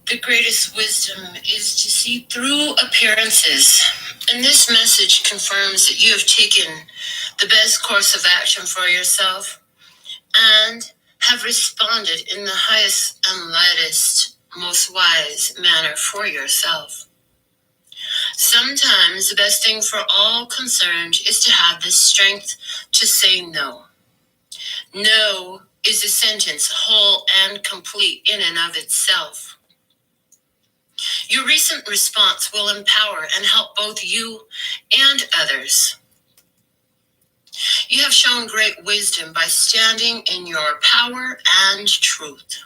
The greatest wisdom is to see through appearances, and this message confirms that you have taken the best course of action for yourself and have responded in the highest and lightest, most wise manner for yourself. Sometimes the best thing for all concerned is to have the strength to say no. No is a sentence whole and complete in and of itself. Your recent response will empower and help both you and others. You have shown great wisdom by standing in your power and truth.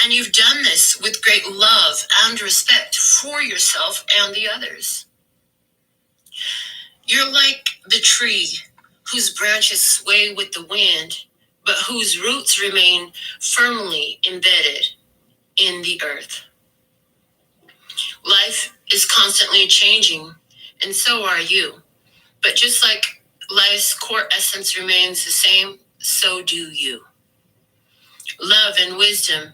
And you've done this with great love and respect for yourself and the others. You're like the tree whose branches sway with the wind, but whose roots remain firmly embedded in the earth. Life is constantly changing, and so are you. But just like life's core essence remains the same, so do you. Love and wisdom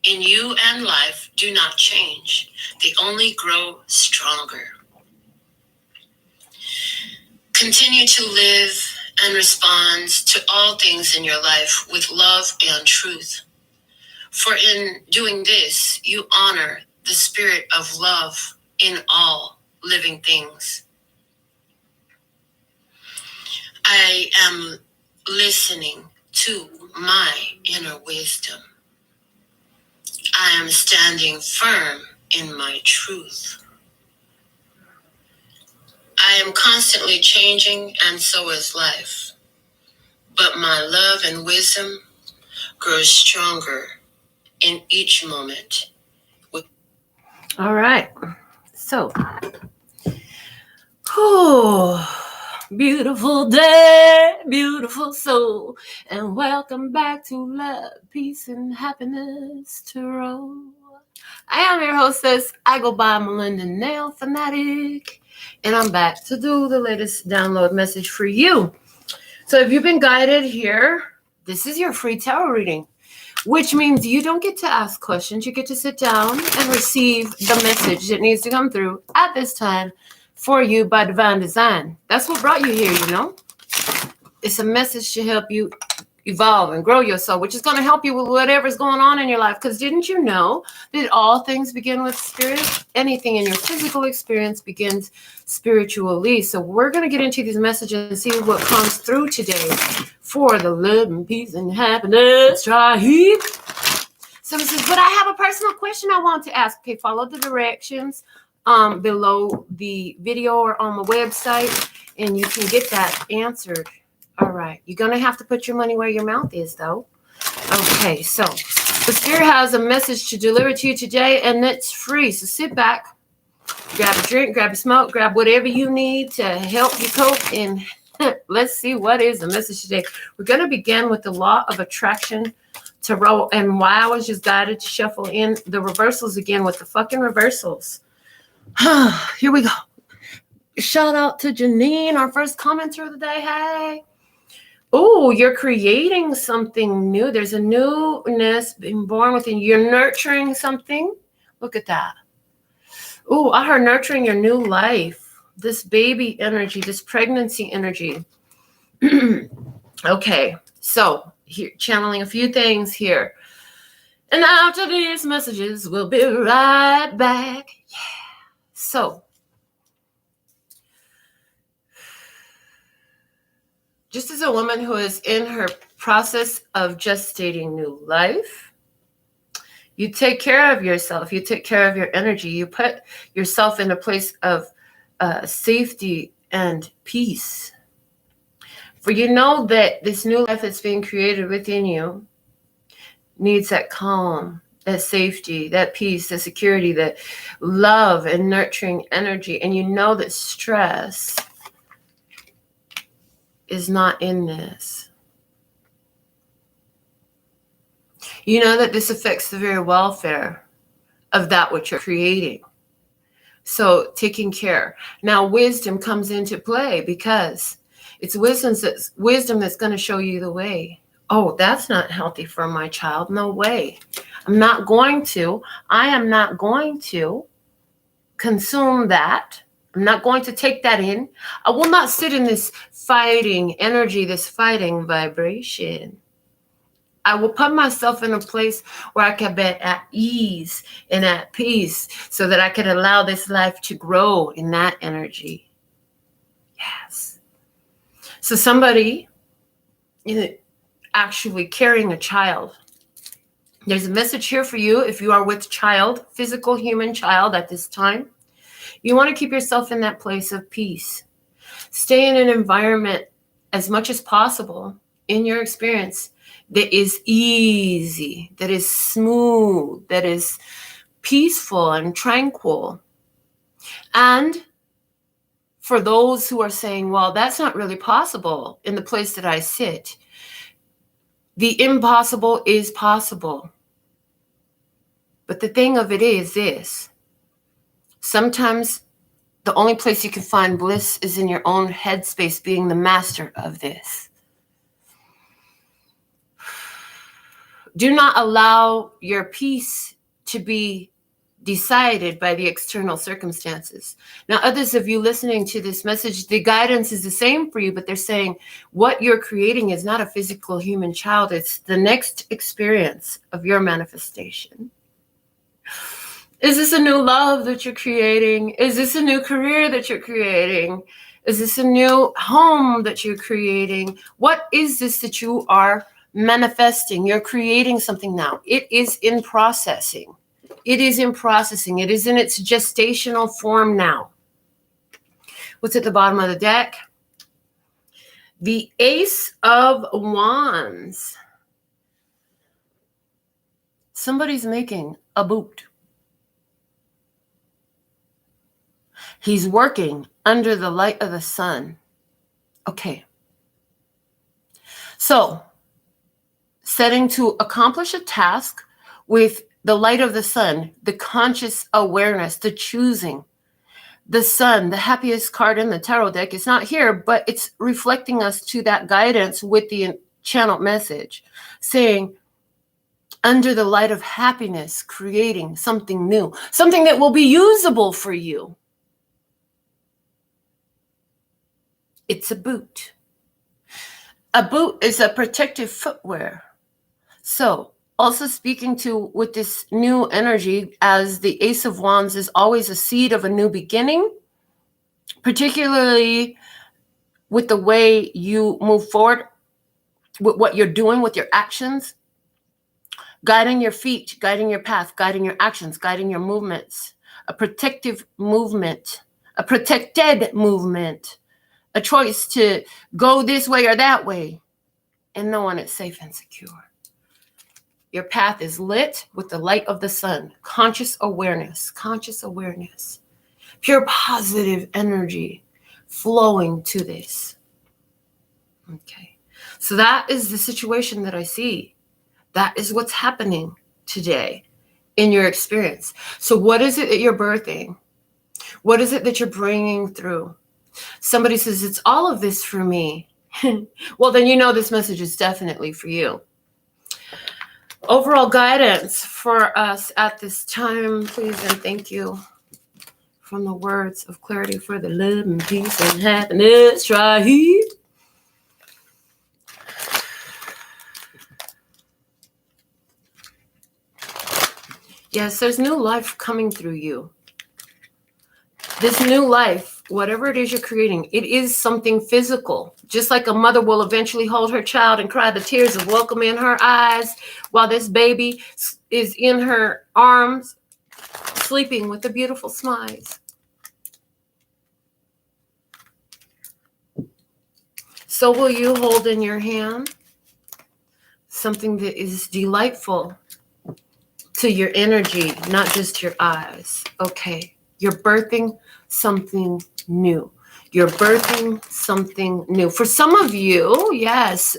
in you and life do not change. They only grow stronger. Continue to live and respond to all things in your life with love and truth. For in doing this, you honor the spirit of love in all living things. I am listening to my inner wisdom. I am standing firm in my truth. I am constantly changing, and so is life. But my love and wisdom grows stronger in each moment. All right. So, beautiful day, beautiful soul, and welcome back to Love, Peace, and Happiness Tarot. I am your hostess. I go by Melinda, NailFanatic, and I'm back to do the latest download message for you. So if you've been guided here, this is your free tarot reading, which means you don't get to ask questions. You get to sit down and receive the message that needs to come through at this time for you by divine design. That's what brought you here, you know. It's a message to help you evolve and grow your soul, which is going to help you with whatever's going on in your life. Because didn't you know that all things begin with spirit? Anything in your physical experience begins spiritually. So we're going to get into these messages and see what comes through today for the love and peace and happiness tribe. So it says, but I have a personal question I want to ask. Okay, follow the directions below the video or on the website, and you can get that answered. All right, you're going to have to put your money where your mouth is, though. Okay, so the Spirit has a message to deliver to you today, and it's free. So sit back, grab a drink, grab a smoke, grab whatever you need to help you cope, and let's see what is the message today. We're going to begin with the Law of Attraction Tarot, and why I was just guided to shuffle in the reversals again with the fucking reversals. Here we go. Shout out to Janine, our first commenter of the day. Hey. Oh, you're creating something new. There's a newness being born within you. You're nurturing something. Look at that. Oh, I heard nurturing your new life. This baby energy, this pregnancy energy. Okay, so here, channeling a few things here. And after these messages, we'll be right back. Yeah. So, just as a woman who is in her process of gestating new life, you take care of yourself. You take care of your energy. You put yourself in a place of safety and peace. For you know that this new life that's being created within you needs that calm, that safety, that peace, that security, that love and nurturing energy. And you know that stress is not in this. You know that this affects the very welfare of that which you're creating. So taking care. Now wisdom comes into play because it's wisdom that's going to show you the way oh, that's not healthy for my child. No way. I am not going to consume that. I'm not going to take that in. I will not sit in this fighting energy, this fighting vibration. I will put myself in a place where I can be at ease and at peace so that I can allow this life to grow in that energy. Yes. So somebody actually carrying a child. There's a message here for you if you are with child, physical human child at this time. You want to keep yourself in that place of peace. Stay in an environment as much as possible in your experience that is easy, that is smooth, that is peaceful and tranquil. And for those who are saying, well, that's not really possible in the place that I sit, the impossible is possible. But the thing of it is this: sometimes the only place you can find bliss is in your own headspace, being the master of this. Do not allow your peace to be decided by the external circumstances. Now, others of you listening to this message, the guidance is the same for you, but they're saying what you're creating is not a physical human child. It's the next experience of your manifestation. Is this a new love that you're creating? Is this a new career that you're creating? Is this a new home that you're creating? What is this that you are manifesting? You're creating something now. It is in processing. It is in processing. It is in its gestational form now. What's at the bottom of the deck? The Ace of Wands. Somebody's making a boot. He's working under the light of the sun. Okay. So, setting to accomplish a task with the light of the sun, the conscious awareness, the choosing. The sun, the happiest card in the tarot deck, is not here, but it's reflecting us to that guidance with the channeled message, saying, under the light of happiness, creating something new, something that will be usable for you. It's a boot. A boot is a protective footwear. So, also speaking to with this new energy, as the Ace of Wands is always a seed of a new beginning, particularly with the way you move forward, with what you're doing with your actions, guiding your feet, guiding your path, guiding your actions, guiding your movements, a protective movement, a protected movement, a choice to go this way or that way, and knowing it's safe and secure. Your path is lit with the light of the sun. Conscious awareness, pure positive energy flowing to this. Okay. So that is the situation that I see. That is what's happening today in your experience. So what is it that you're birthing? What is it that you're bringing through? Somebody says, it's all of this for me. Well, then you know this message is definitely for you. Overall guidance for us at this time, please and thank you. From the words of clarity for the love and peace and happiness right here. Yes, there's new life coming through you. This new life, whatever it is you're creating, it is something physical. Just like a mother will eventually hold her child and cry the tears of welcome in her eyes while this baby is in her arms, sleeping with the beautiful smiles. So will you hold in your hand something that is delightful to your energy, not just your eyes. Okay, you're birthing something new. You're birthing something new. For some of you, yes,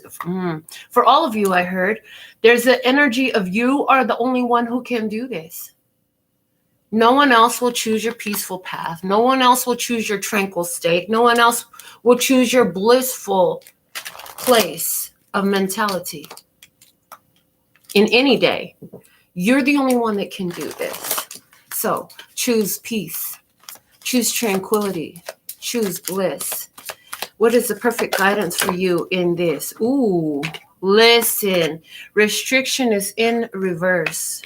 for all of you, I heard, there's the energy of you are the only one who can do this. No one else will choose your peaceful path. No one else will choose your tranquil state. No one else will choose your blissful place of mentality in any day. You're the only one that can do this. So choose peace, choose tranquility, choose bliss. What is the perfect guidance for you in this? Ooh, listen, restriction is in reverse.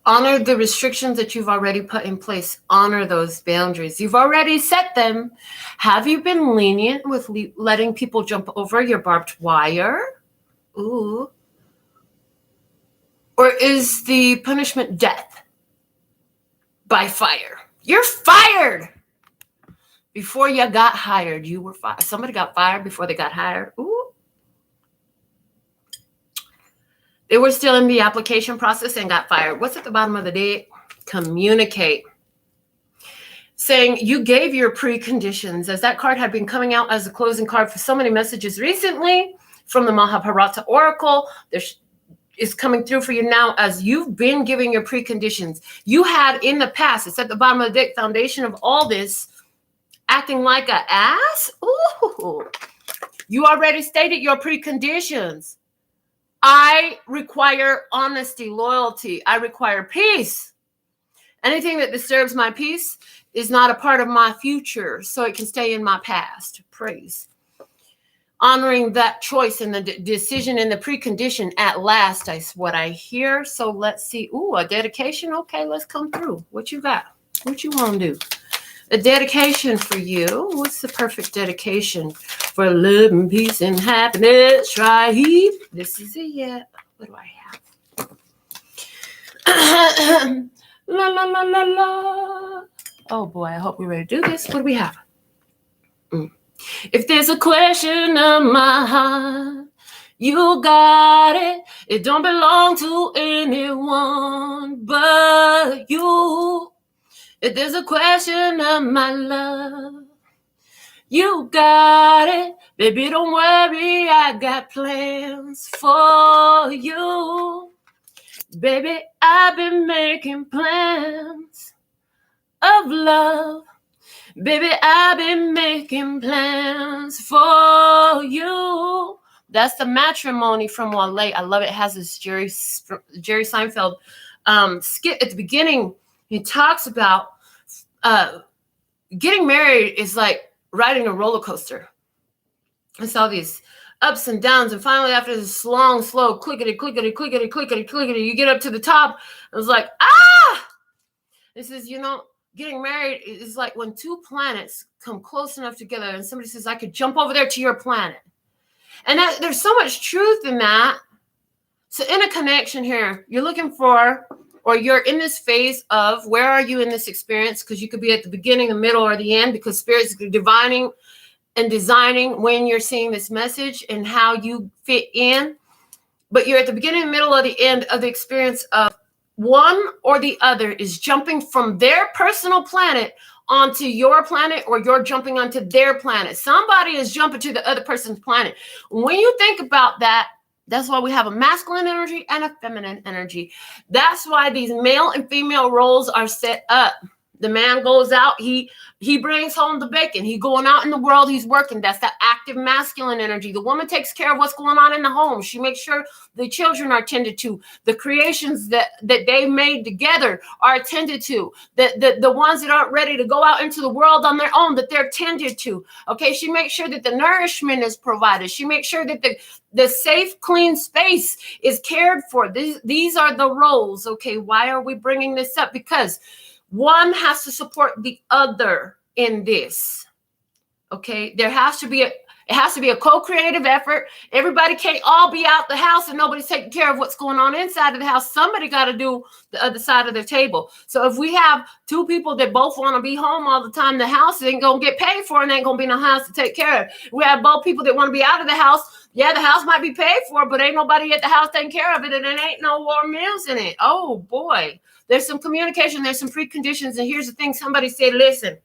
Honor the restrictions that you've already put in place. Honor those boundaries. You've already set them. Have you been lenient with letting people jump over your barbed wire? Ooh. Or is the punishment death by fire? You're fired. Before you got hired, you were fired. Somebody got fired before they got hired. Ooh. They were still in the application process and got fired. What's at the bottom of the deck? Communicate. Saying you gave your preconditions, as that card had been coming out as a closing card for so many messages recently from the Mahabharata Oracle. There is coming through for you now as you've been giving your preconditions. You had in the past, it's at the bottom of the deck, foundation of all this, acting like an ass. Ooh. You already stated your preconditions. I require honesty, loyalty. I require peace. Anything that disturbs my peace is not a part of my future, so it can stay in my past. Praise. Honoring that choice and the decision and the precondition at last is what I hear. So let's see. Ooh, a dedication. Okay, let's come through. What you got? What you want to do? A dedication for you. What's the perfect dedication for love and peace and happiness? Right? This is it yet. What do I have? La la la la la. Oh boy, I hope we're ready to do this. What do we have? If there's a question of my heart, you got it. It don't belong to anyone but you. If there's a question of my love, you got it. Baby, don't worry, I got plans for you. Baby, I've been making plans of love. Baby, I've been making plans for you. That's the matrimony from Wale. I love it. It has this Jerry Seinfeld skit at the beginning. He talks about getting married is like riding a roller coaster. It's all these ups and downs, and finally after this long, slow clickety, clickety, clickety, clickety, clickety, you get up to the top. It was like, this is, getting married is like when two planets come close enough together and somebody says, I could jump over there to your planet. And there's so much truth in that. So in a connection here, you're looking for, or you're in this phase of where are you in this experience? Because you could be at the beginning, the middle, or the end, because Spirit's divining and designing when you're seeing this message and how you fit in. But you're at the beginning, the middle, or the end of the experience of one or the other is jumping from their personal planet onto your planet, or you're jumping onto their planet. Somebody is jumping to the other person's planet. When you think about that, that's why we have a masculine energy and a feminine energy. That's why these male and female roles are set up. The man goes out, he brings home the bacon. He going out in the world, he's working. That's the active masculine energy. The woman takes care of what's going on in the home. She makes sure the children are tended to. The creations that they made together are attended to. The ones that aren't ready to go out into the world on their own, that they're tended to. Okay, she makes sure that the nourishment is provided. She makes sure that the safe, clean space is cared for. These are the roles. Okay, why are we bringing this up? Because one has to support the other in this. Okay, it has to be a co-creative effort. Everybody can't all be out the house and nobody's taking care of what's going on inside of the house. Somebody got to do the other side of the table. So if we have two people that both want to be home all the time, the house ain't gonna get paid for and ain't gonna be no house to take care of. We have both people that want to be out of the house. Yeah, the house might be paid for, but ain't nobody at the house taking care of it, and it ain't no warm meals in it. Oh boy. There's some communication, there's some preconditions. And here's the thing, somebody said, listen,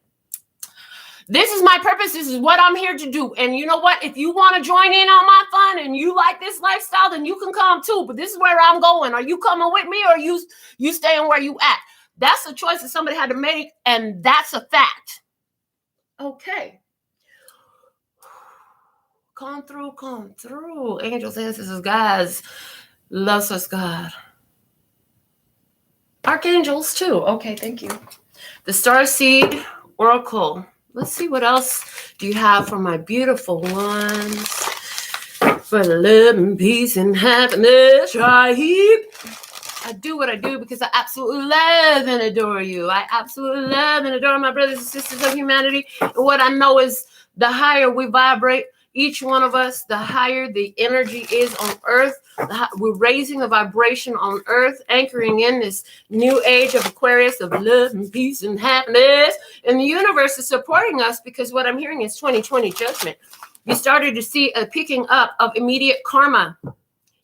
this is my purpose. This is what I'm here to do. And you know what? If you want to join in on my fun and you like this lifestyle, then you can come too. But this is where I'm going. Are you coming with me, or you staying where you at? That's a choice that somebody had to make, and that's a fact. Okay. Come through, come through. Angels, ancestors, guys, loves us, God. Archangels, too. Okay, thank you. The Starseed Oracle. Let's see what else do you have for my beautiful ones. For love and peace and happiness, right? I do what I do because I absolutely love and adore you. I absolutely love and adore my brothers and sisters of humanity. And what I know is the higher we vibrate, each one of us, the higher the energy is on earth. We're raising the vibration on earth, anchoring in this new age of Aquarius of love and peace and happiness. And the universe is supporting us because what I'm hearing is 2020 judgment. You started to see a picking up of immediate karma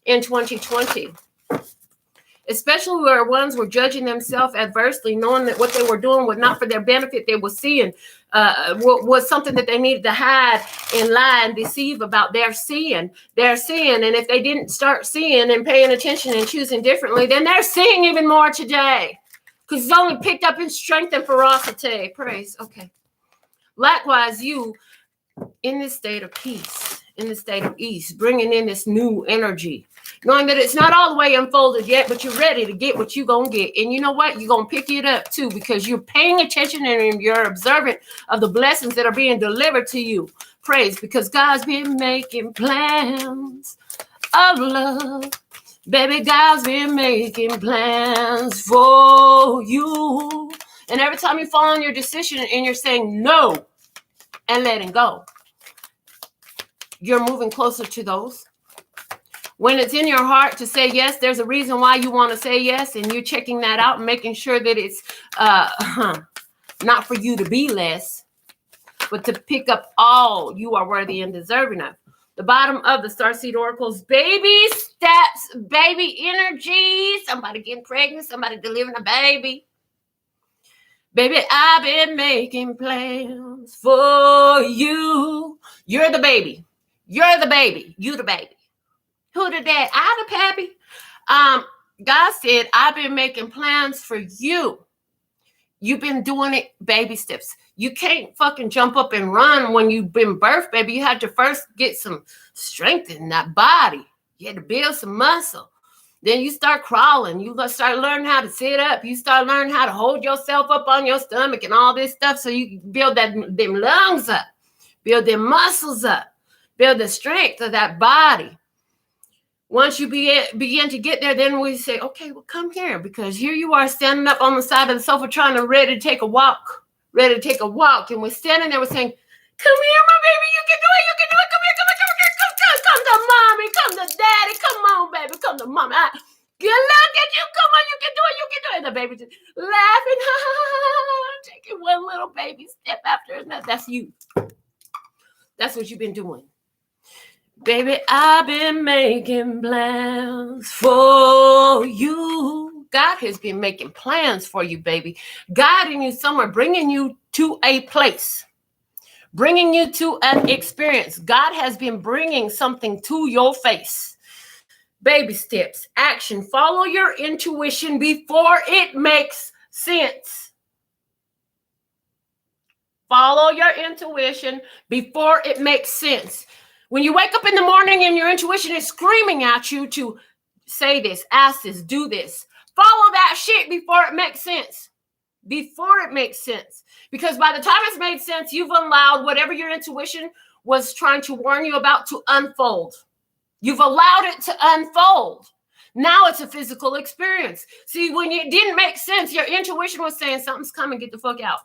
in 2020. Especially where ones were judging themselves adversely, knowing that what they were doing was not for their benefit. They were seeing was something that they needed to hide and lie and deceive about. They're seeing. And if they didn't start seeing and paying attention and choosing differently, then they're seeing even more today. Because it's only picked up in strength and ferocity. Praise. Okay. Likewise, you in this state of peace, in the state of ease, bringing in this new energy, knowing that it's not all the way unfolded yet, but you're ready to get what you're going to get. And you know what? You're going to pick it up too, because you're paying attention and you're observant of the blessings that are being delivered to you. Praise, because God's been making plans of love. Baby, God's been making plans for you. And every time you fall on your decision and you're saying no and letting go, you're moving closer to those. When it's in your heart to say yes, there's a reason why you want to say yes, and you're checking that out and making sure that it's not for you to be less, but to pick up all you are worthy and deserving of. The bottom of the Starseed Oracles, baby steps, baby energy, somebody getting pregnant, somebody delivering a baby. Baby, I've been making plans for you. You're the baby. You're the baby. You the baby. Who the dad? I the pappy. God said, I've been making plans for you. You've been doing it baby steps. You can't fucking jump up and run when you've been birthed, baby. You have to first get some strength in that body. You had to build some muscle. Then you start crawling. You start learning how to sit up. You start learning how to hold yourself up on your stomach and all this stuff so you can build them lungs up, build them muscles up, build the strength of that body. Once you begin to get there, then we say, okay, well, come here, because here you are standing up on the side of the sofa ready to take a walk. And we're standing there, we're saying, come here, my baby, you can do it, come to mommy, come to daddy, come on, baby, come to mommy. Good luck at you, come on, you can do it. And the baby just laughing, taking one little baby step after another. That's you. That's what you've been doing. Baby, I've been making plans for you. God has been making plans for you, baby. Guiding you somewhere, bringing you to a place, bringing you to an experience. God has been bringing something to your face. Baby steps, action. Follow your intuition before it makes sense. Follow your intuition before it makes sense. When you wake up in the morning and your intuition is screaming at you to say this, ask this, do this, follow that shit before it makes sense. Before it makes sense. Because by the time it's made sense, you've allowed whatever your intuition was trying to warn you about to unfold. You've allowed it to unfold. Now it's a physical experience. See, when it didn't make sense, your intuition was saying something's coming, get the fuck out.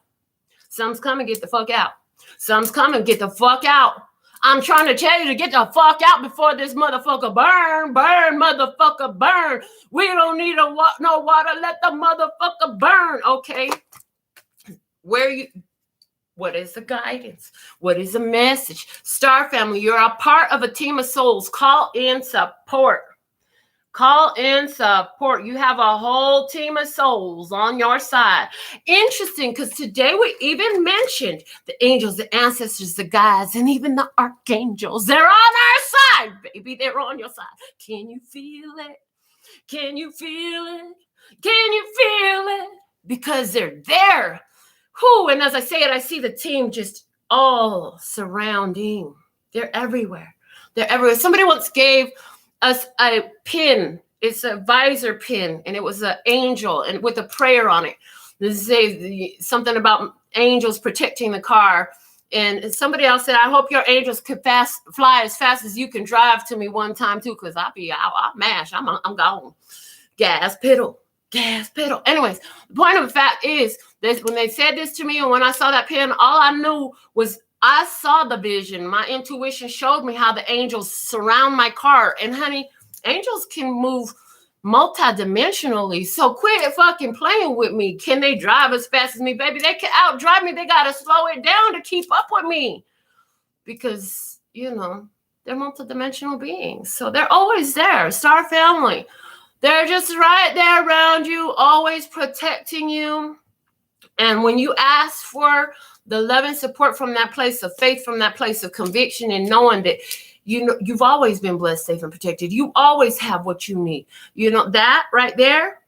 Something's coming, get the fuck out. Something's coming, get the fuck out. I'm trying to tell you to get the fuck out before this motherfucker burn, motherfucker, burn. We don't need no water. Let the motherfucker burn, okay? What is the guidance? What is the message? Star family, you're a part of a team of souls. Call in support. Call in support. You have a whole team of souls on your side. Interesting, because today we even mentioned the angels, the ancestors, the guides, and even the archangels. They're on our side, baby. They're on your side. Can you feel it? Can you feel it? Can you feel it? Because they're there. And as I say it, I see the team just all surrounding. They're everywhere. They're everywhere. Somebody once gave us a pin. It's a visor pin, and it was an angel and with a prayer on it. This says something about angels protecting the car. And somebody else said, I hope your angels could fly as fast as you can drive to me one time too, because I'll mash. I'm gone. Gas pedal. Anyways, the point of the fact is that when they said this to me and when I saw that pin, all I knew was I saw the vision. My intuition showed me how the angels surround my car. And honey, angels can move multidimensionally. So quit fucking playing with me. Can they drive as fast as me? Baby, they can outdrive me. They got to slow it down to keep up with me. Because, you know, they're multidimensional beings. So they're always there. Star family. They're just right there around you, always protecting you. And when you ask for the love and support from that place of faith, from that place of conviction, and knowing that you've always been blessed, safe, and protected. You always have what you need. You know, that right there,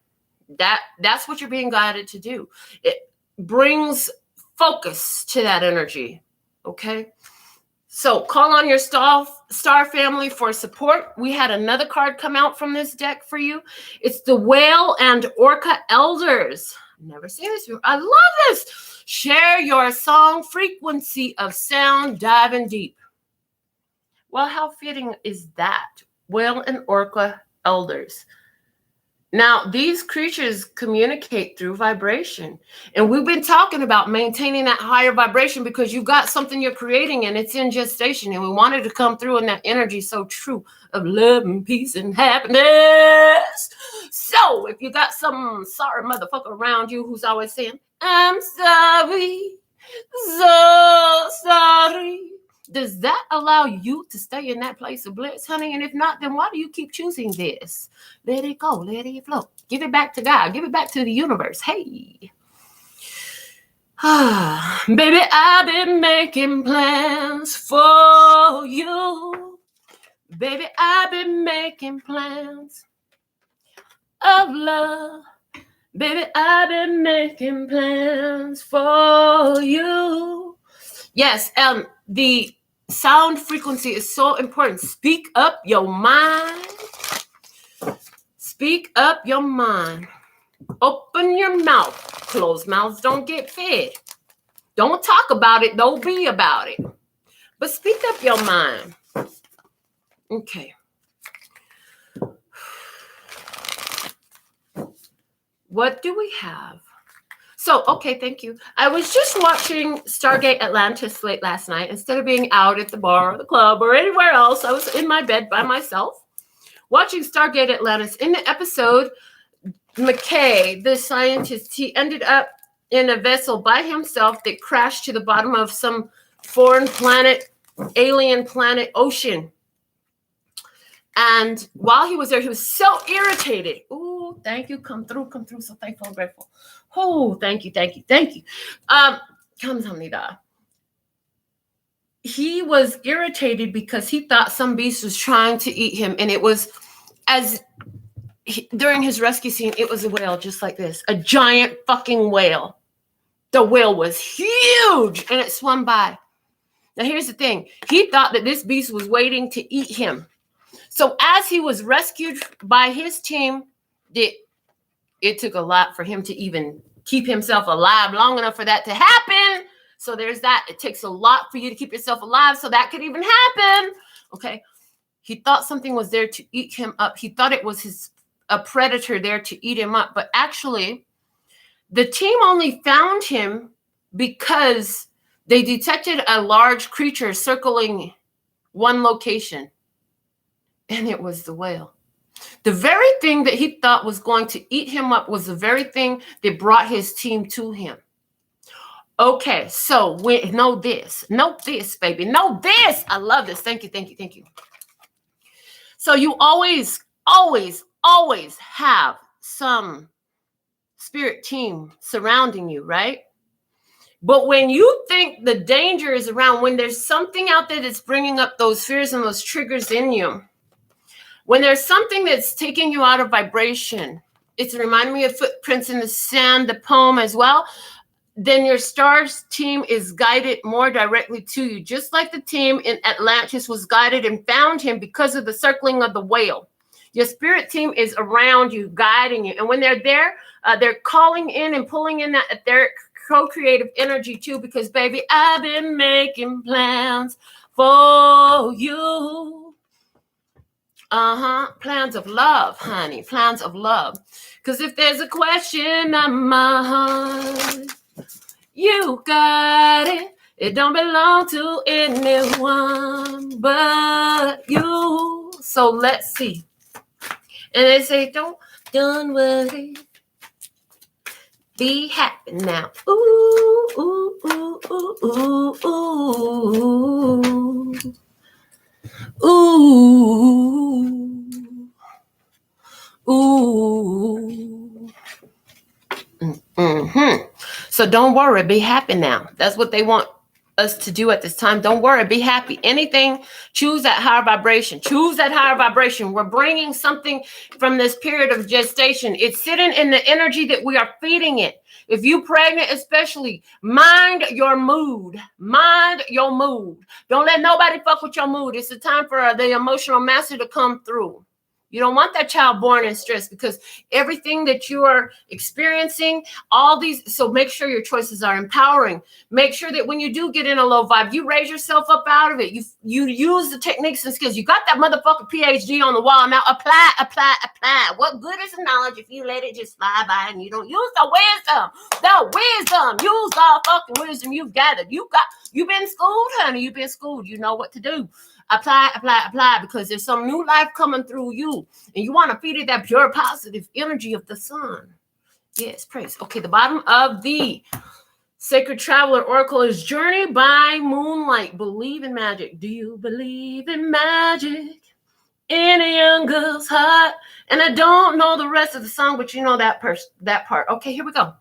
that's what you're being guided to do. It brings focus to that energy. Okay. So call on your star family for support. We had another card come out from this deck for you. It's the Whale and Orca Elders. Never seen this before. I love this. Share your song frequency of sound, diving deep. Well, how fitting is that? Whale and Orca Elders. Now, these creatures communicate through vibration. And we've been talking about maintaining that higher vibration because you've got something you're creating and it's in gestation. And we wanted to come through in that energy so true of love and peace and happiness. So if you got some sorry motherfucker around you who's always saying, I'm sorry, so sorry. Does that allow you to stay in that place of bliss, honey? And if not, then why do you keep choosing this? Let it go. Let it flow. Give it back to God. Give it back to the universe. Hey. Baby, I've been making plans for you. Baby, I've been making plans of love. Baby, I've been making plans for you. Yes, the sound frequency is so important. Speak up your mind. Speak up your mind. Open your mouth. Closed mouths don't get fed. Don't talk about it. Don't be about it. But speak up your mind. Okay. What do we have? So, okay, thank you. I was just watching Stargate Atlantis late last night. Instead of being out at the bar or the club or anywhere else, I was in my bed by myself watching Stargate Atlantis. In the episode, McKay, the scientist, he ended up in a vessel by himself that crashed to the bottom of some foreign planet, alien planet ocean. And while he was there, he was so irritated. Ooh, thank you. Come through. So thankful and grateful. Oh, thank you. Kamsahamnida. He was irritated because he thought some beast was trying to eat him. And it was, during his rescue scene, it was a whale just like this. A giant fucking whale. The whale was huge and it swam by. Now, here's the thing. He thought that this beast was waiting to eat him. So as he was rescued by his team, it took a lot for him to even keep himself alive long enough for that to happen. So there's that. It takes a lot for you to keep yourself alive so that could even happen. Okay. He thought something was there to eat him up. He thought it was a predator there to eat him up. But actually, the team only found him because they detected a large creature circling one location. And it was the whale. The very thing that he thought was going to eat him up was the very thing that brought his team to him. Okay, so know this, baby. Know this. I love this. Thank you. So you always have some spirit team surrounding you, right? But when you think the danger is around, when there's something out there that's bringing up those fears and those triggers in you, when there's something that's taking you out of vibration, it's reminding me of Footprints in the Sand, the poem as well. then your stars team is guided more directly to you, just like the team in Atlantis was guided and found him because of the circling of the whale. Your spirit team is around you, guiding you. And when they're there, they're calling in and pulling in that etheric co-creative energy too, because baby, I've been making plans for you. Plans of love, honey. Plans of love. Because if there's a question on my heart, you got it. It don't belong to anyone but you. So let's see. And they say, don't worry. Be happy now. Ooh, ooh, ooh, ooh, ooh, ooh, ooh. So don't worry, be happy now. That's what they want us to do at this time. Don't worry, be happy. Anything, choose that higher vibration. Choose that higher vibration. We're bringing something from this period of gestation. It's sitting in the energy that we are feeding it. If you pregnant, especially, mind your mood. Mind your mood. Don't let nobody fuck with your mood. It's the time for the emotional master to come through. You don't want that child born in stress, because everything that you are experiencing, all these, so make sure your choices are empowering. Make sure that when you do get in a low vibe, you raise yourself up out of it. You use the techniques and skills. You got that motherfucking PhD on the wall. Now apply. What good is the knowledge if you let it just fly by and you don't use the wisdom? Use the fucking wisdom you've gathered. You've been schooled, honey. You've been schooled. You know what to do. Apply, because there's some new life coming through you, and you want to feed it that pure positive energy of the sun. Yes, praise. Okay, the bottom of the Sacred Traveler Oracle is Journey by Moonlight. Believe in magic. Do you believe in magic in a young girl's heart? And I don't know the rest of the song, but you know that part. Okay, here we go.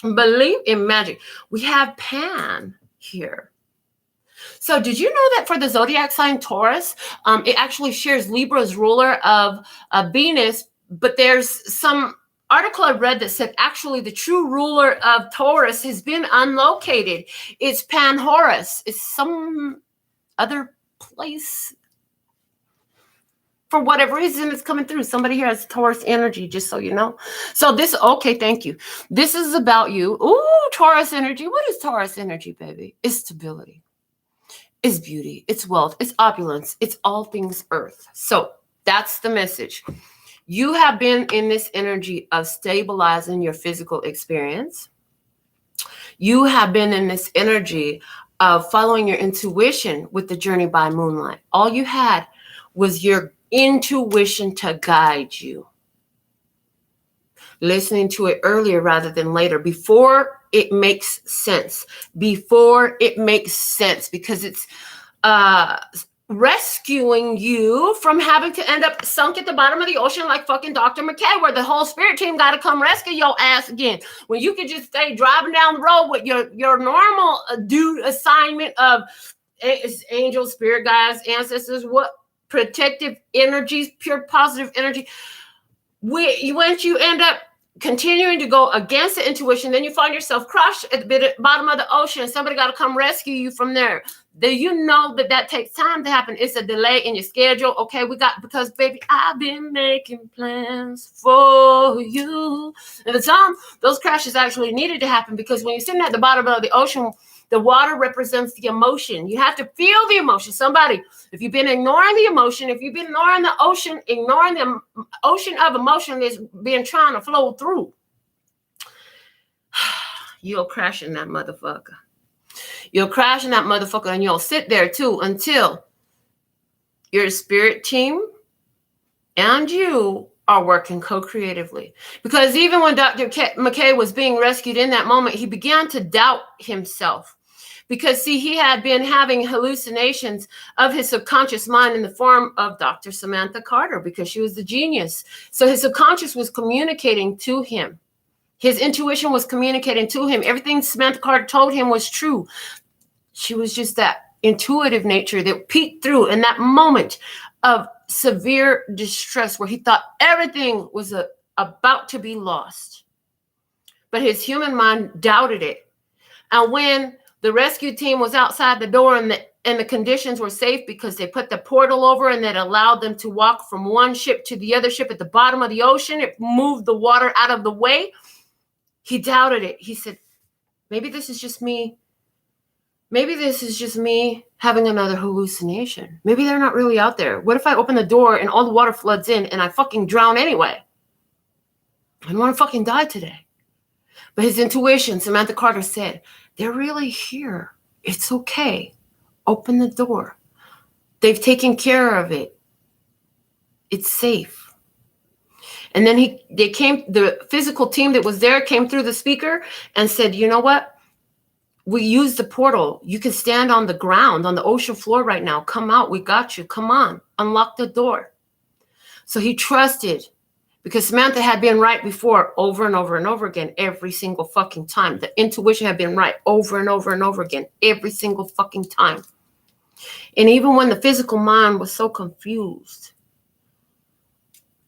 Believe in magic. We have Pan here. So did you know that for the zodiac sign Taurus, it actually shares Libra's ruler of Venus, but there's some article I read that said actually the true ruler of Taurus has been unlocated. It's Pan-Horus. It's some other place. For whatever reason, it's coming through. Somebody here has Taurus energy, just so you know. So this, okay, thank you. This is about you. Ooh, Taurus energy. What is Taurus energy, baby? It's stability. It's beauty, it's wealth, it's opulence, it's all things earth. So that's the message. You have been in this energy of stabilizing your physical experience. You have been in this energy of following your intuition with the Journey by Moonlight. All you had was your intuition to guide you. Listening to it earlier rather than later, before it makes sense, because it's rescuing you from having to end up sunk at the bottom of the ocean like fucking Dr. McKay, where the whole spirit team got to come rescue your ass again, when you could just stay driving down the road with your normal dude assignment of angels, spirit guides, ancestors, what protective energies, pure positive energy. Once you end up continuing to go against the intuition, then you find yourself crushed at the bottom of the ocean, and somebody got to come rescue you from there. Do you know that takes time to happen? It's a delay in your schedule. Okay, because baby, I've been making plans for you. And the time those crashes actually needed to happen, because when you're sitting at the bottom of the ocean, the water represents the emotion. You have to feel the emotion. Somebody, if you've been ignoring the emotion, if you've been ignoring the ocean of emotion that's been trying to flow through, you'll crash in that motherfucker. And you'll sit there too until your spirit team and you are working co-creatively. Because even when Dr. McKay was being rescued in that moment, he began to doubt himself. Because, see, he had been having hallucinations of his subconscious mind in the form of Dr. Samantha Carter, because she was the genius. So his subconscious was communicating to him. His intuition was communicating to him. Everything Samantha Carter told him was true. She was just that intuitive nature that peeked through in that moment of severe distress where he thought everything was about to be lost. But his human mind doubted it. And when the rescue team was outside the door and the conditions were safe because they put the portal over and that allowed them to walk from one ship to the other ship at the bottom of the ocean, it moved the water out of the way. He doubted it. He said, maybe this is just me. Maybe this is just me having another hallucination. Maybe they're not really out there. What if I open the door and all the water floods in and I fucking drown anyway? I don't want to fucking die today. But his intuition, Samantha Carter said, they're really here. It's okay. Open the door. They've taken care of it. It's safe. And then the physical team that was there came through the speaker and said, you know what? We use the portal. You can stand on the ground, on the ocean floor right now. Come out. We got you. Come on. Unlock the door. So he trusted, because Samantha had been right before, over and over and over again, every single fucking time. The intuition had been right over and over and over again, every single fucking time. And even when the physical mind was so confused,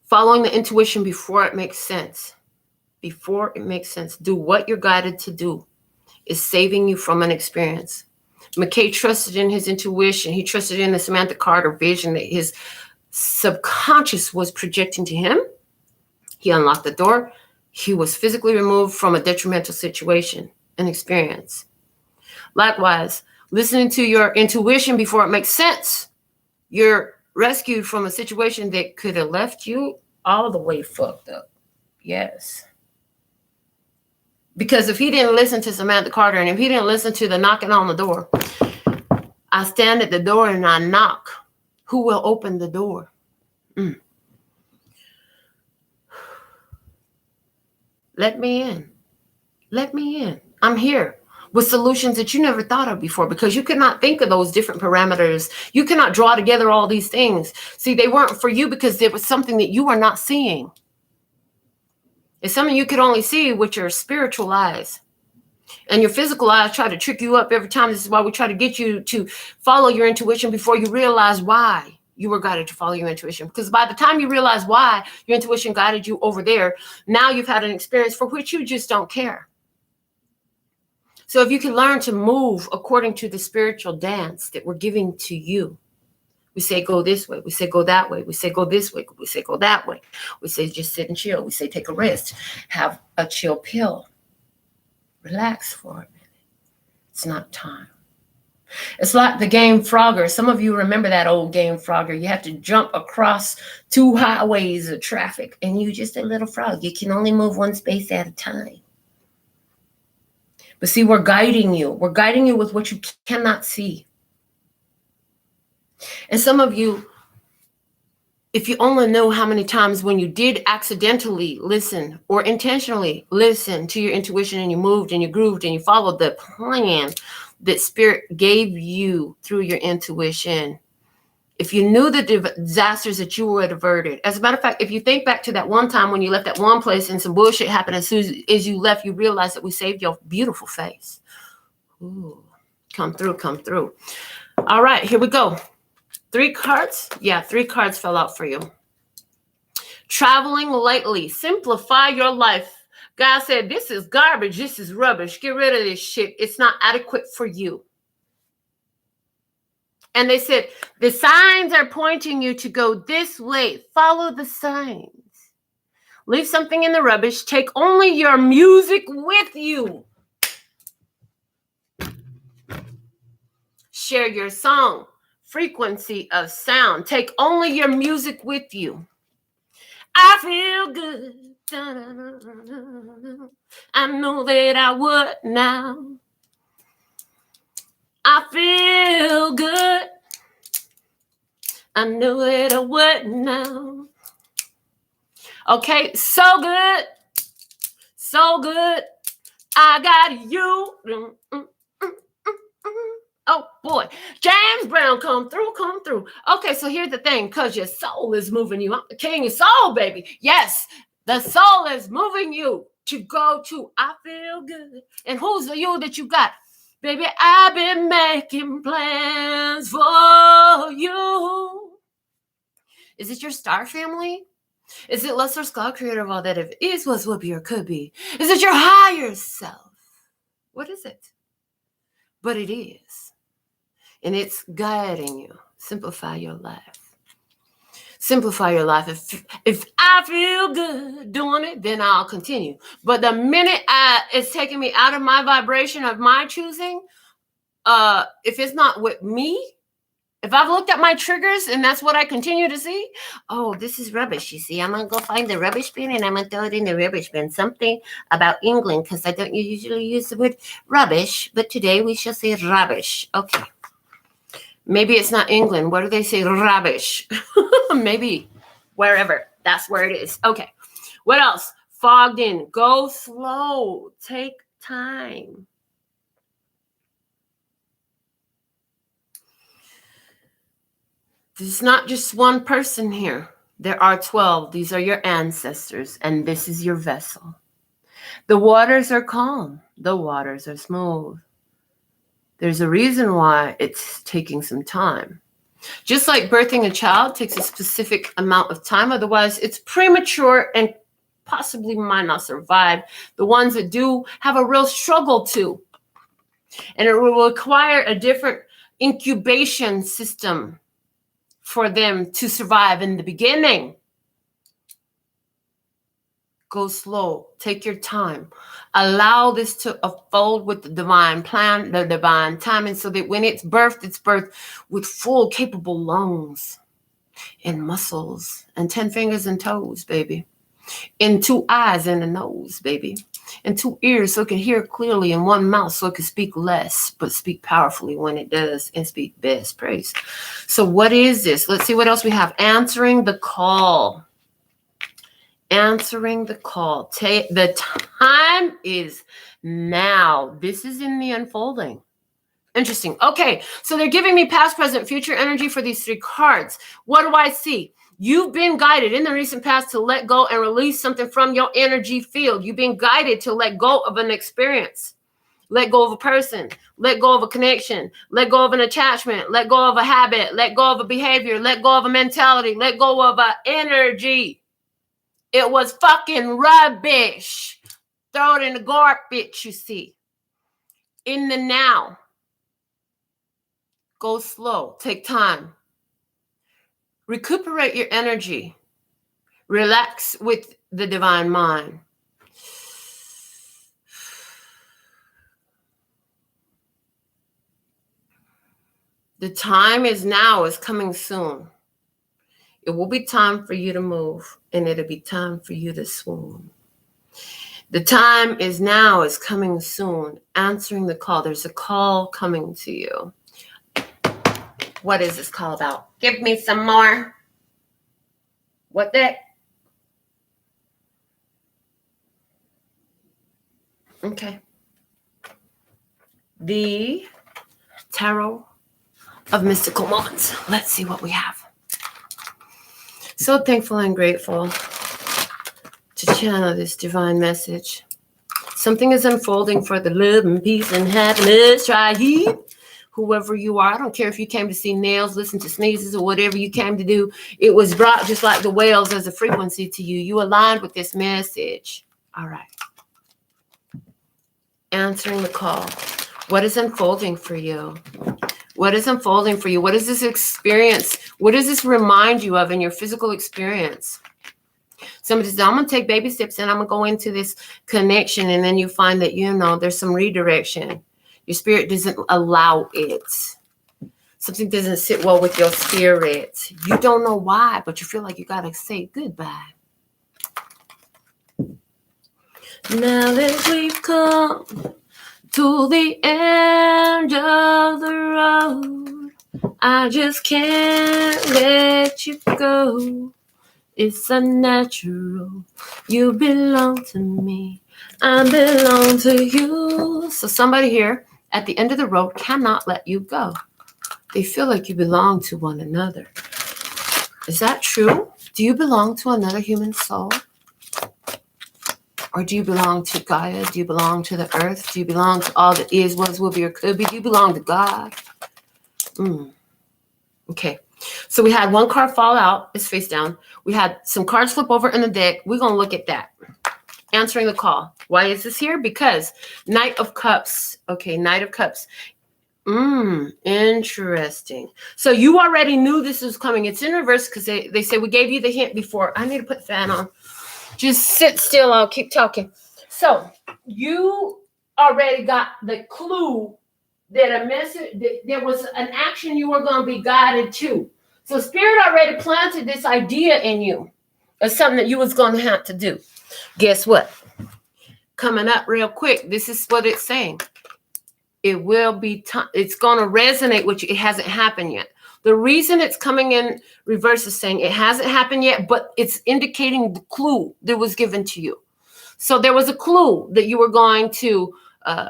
following the intuition before it makes sense, do what you're guided to do, is saving you from an experience. McKay trusted in his intuition. He trusted in the Samantha Carter vision that his subconscious was projecting to him. He unlocked the door. He was physically removed from a detrimental situation and experience. Likewise, listening to your intuition before it makes sense, you're rescued from a situation that could have left you all the way fucked up. Yes. Because if he didn't listen to Samantha Carter and if he didn't listen to the knocking on the door, I stand at the door and I knock. Who will open the door? Let me in. Let me in. I'm here with solutions that you never thought of before, because you could not think of those different parameters. You cannot draw together all these things. See, they weren't for you because there was something that you were not seeing. It's something you could only see with your spiritual eyes. And your physical eyes try to trick you up every time. This is why we try to get you to follow your intuition before you realize why you were guided to follow your intuition. Because by the time you realize why your intuition guided you over there, now you've had an experience for which you just don't care. So if you can learn to move according to the spiritual dance that we're giving to you, we say, go this way. We say, go that way. We say, go this way. We say, go that way. We say, just sit and chill. We say, take a rest. Have a chill pill. Relax for a minute. It's not time. It's like the game Frogger. Some of you remember that old game Frogger. You have to jump across 2 highways of traffic, and you just a little frog. You can only move one space at a time. But see, we're guiding you. We're guiding you with what you cannot see. And some of you, if you only know how many times when you did accidentally listen or intentionally listen to your intuition and you moved and you grooved and you followed the plan that Spirit gave you through your intuition, if you knew the disasters that you were averted. As a matter of fact, if you think back to that one time when you left that one place and some bullshit happened, as soon as you left, you realized that we saved your beautiful face. Ooh, come through, come through. All right, here we go. 3 cards. Yeah, 3 cards fell out for you. Traveling lightly. Simplify your life. God said, this is garbage. This is rubbish. Get rid of this shit. It's not adequate for you. And they said, the signs are pointing you to go this way. Follow the signs. Leave something in the rubbish. Take only your music with you. Share your song. Frequency of sound. Take only your music with you. I feel good. I know that I would now. I feel good. I know that I would now. Okay, so good. So good. I got you. Oh, boy. James Brown, come through, come through. Okay, so here's the thing. Because your soul is moving you. I'm the king of soul, baby. Yes, the soul is moving you to go to I feel good. And who's the you that you got? Baby, I've been making plans for you. Is it your star family? Is it lesser God, creator of all that is, was, will be, or could be? Is it your higher self? What is it? but it is. And it's guiding you. Simplify your life. Simplify your life. If I feel good doing it, then I'll continue. But the minute it's taking me out of my vibration of my choosing, if it's not with me, if I've looked at my triggers and that's what I continue to see, oh, this is rubbish. You see, I'm going to go find the rubbish bin and I'm going to throw it in the rubbish bin. Something about England, because I don't usually use the word rubbish, but today we shall say rubbish. Okay. Maybe it's not England. What do they say? Rubbish. Maybe wherever. That's where it is. Okay. What else? Fogged in. Go slow. Take time. There's not just one person here. There are 12. These are your ancestors, and this is your vessel. The waters are calm. The waters are smooth. There's a reason why it's taking some time. Just like birthing a child takes a specific amount of time, otherwise it's premature and possibly might not survive. The ones that do have a real struggle too. And it will require a different incubation system for them to survive in the beginning. Go slow. Take your time. Allow this to unfold with the divine plan, the divine timing, so that when it's birthed with full capable lungs and muscles and 10 fingers and toes, baby. And 2 eyes and a nose, baby. And 2 ears so it can hear clearly, and 1 mouth so it can speak less, but speak powerfully when it does, and speak best. Praise. So what is this? Let's see what else we have. Answering the call. Answering the call. The time is now. This is in the unfolding. Interesting. Okay, so they're giving me past, present, future energy for these 3 cards. What do I see? You've been guided in the recent past to let go and release something from your energy field. You've been guided to let go of an experience. Let go of a person. Let go of a connection. Let go of an attachment. Let go of a habit. Let go of a behavior. Let go of a mentality. Let go of an energy. It was fucking rubbish. Throw it in the garbage, you see. In the now. Go slow. Take time. Recuperate your energy. Relax with the divine mind. The time is now, is coming soon. It will be time for you to move, and it'll be time for you to swoon. The time is now, is coming soon. Answering the call. There's a call coming to you. What is this call about? Give me some more. What that? Okay. The Tarot of Mystical Moments. Let's see what we have. So thankful and grateful to channel this divine message. Something is unfolding for the love and peace and happiness. Try here. Whoever you are, I don't care if you came to see nails, listen to sneezes, or whatever you came to do. It was brought just like the whales as a frequency to you. You aligned with this message. All right. Answering the call. What is unfolding for you? What is unfolding for you? What is this experience? What does this remind you of in your physical experience? Somebody says, I'm going to take baby steps and I'm going to go into this connection. And then you find that, there's some redirection. Your spirit doesn't allow it. Something doesn't sit well with your spirit. You don't know why, but you feel like you got to say goodbye. Now that we've come to the end of the road, I just can't let you go. It's unnatural. You belong to me. I belong to you. So somebody here at the end of the road cannot let you go. They feel like you belong to one another. Is that true? Do you belong to another human soul? Or do you belong to Gaia? Do you belong to the earth? Do you belong to all that is, was, will be, or could be? Do you belong to God? Okay. So we had 1 card fall out. It's face down. We had some cards flip over in the deck. We're going to look at that. Answering the call. Why is this here? Because Knight of Cups. Okay, Knight of Cups. Interesting. So you already knew this was coming. It's in reverse because they say we gave you the hint before. I need to put the fan on. Just sit still. I'll keep talking. So you already got the clue that a message, that there was an action you were going to be guided to. So Spirit already planted this idea in you of something that you was going to have to do. Guess what? Coming up real quick, this is what it's saying. It will be time. It's going to resonate with you. It hasn't happened yet. The reason it's coming in reverse is saying it hasn't happened yet, but it's indicating the clue that was given to you. So there was a clue that you were going to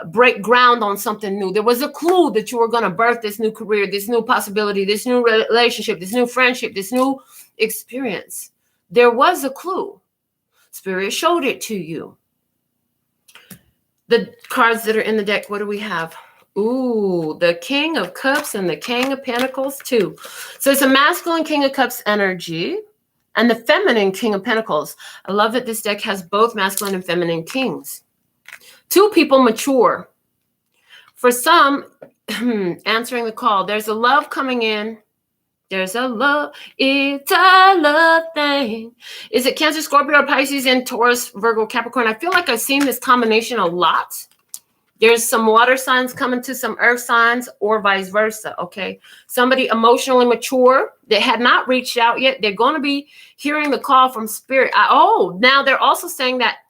break ground on something new. There was a clue that you were going to birth this new career, this new possibility, this new relationship, this new friendship, this new experience. There was a clue. Spirit showed it to you. The cards that are in the deck, what do we have? Ooh, the King of Cups and the King of Pentacles too. So it's a masculine King of Cups energy and the feminine King of Pentacles. I love that this deck has both masculine and feminine kings. Two people mature. For some, answering the call, there's a love coming in. There's a love. It's a love thing. Is it Cancer, Scorpio, Pisces, and Taurus, Virgo, Capricorn? I feel like I've seen this combination a lot. There's some water signs coming to some earth signs or vice versa, okay? Somebody emotionally mature that had not reached out yet. They're going to be hearing the call from Spirit. Now they're also saying that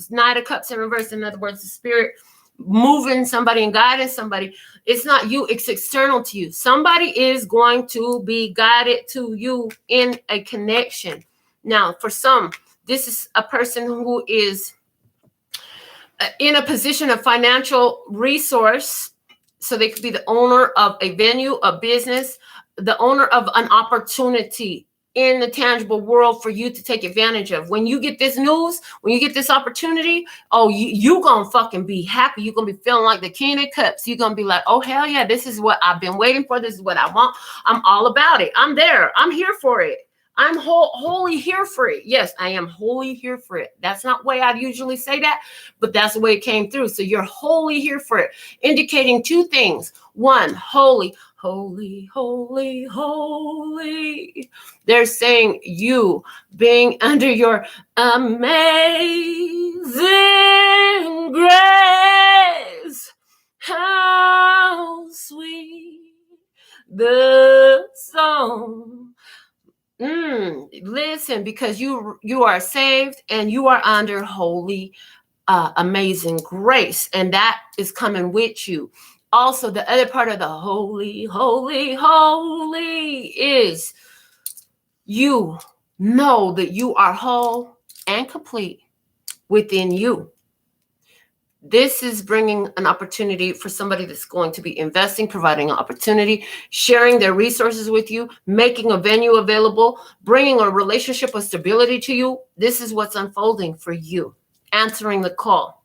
Knight of Cups in reverse. In other words, the Spirit moving somebody and guiding somebody. It's not you. It's external to you. Somebody is going to be guided to you in a connection. Now, for some, this is a person who is in a position of financial resource. So they could be the owner of a venue, a business, the owner of an opportunity in the tangible world for you to take advantage of. When you get this news, when you get this opportunity, you gonna fucking be happy. You're gonna be feeling like the King of Cups. You're gonna be like, oh, hell yeah, this is what I've been waiting for. This is what I want. I'm all about it. I'm there. I'm here for it. I'm wholly here for it. Yes, I am wholly here for it. That's not the way I'd usually say that, but that's the way it came through. So you're wholly here for it, indicating two things. One, holy, holy, holy, holy. They're saying you being under your amazing grace. How sweet the song. Listen, because you are saved and you are under holy, amazing grace, and that is coming with you. Also, the other part of the holy, holy, holy is you know that you are whole and complete within you. This is bringing an opportunity for somebody that's going to be investing, providing an opportunity, sharing their resources with you, making a venue available, bringing a relationship of stability to you. This is what's unfolding for you, answering the call.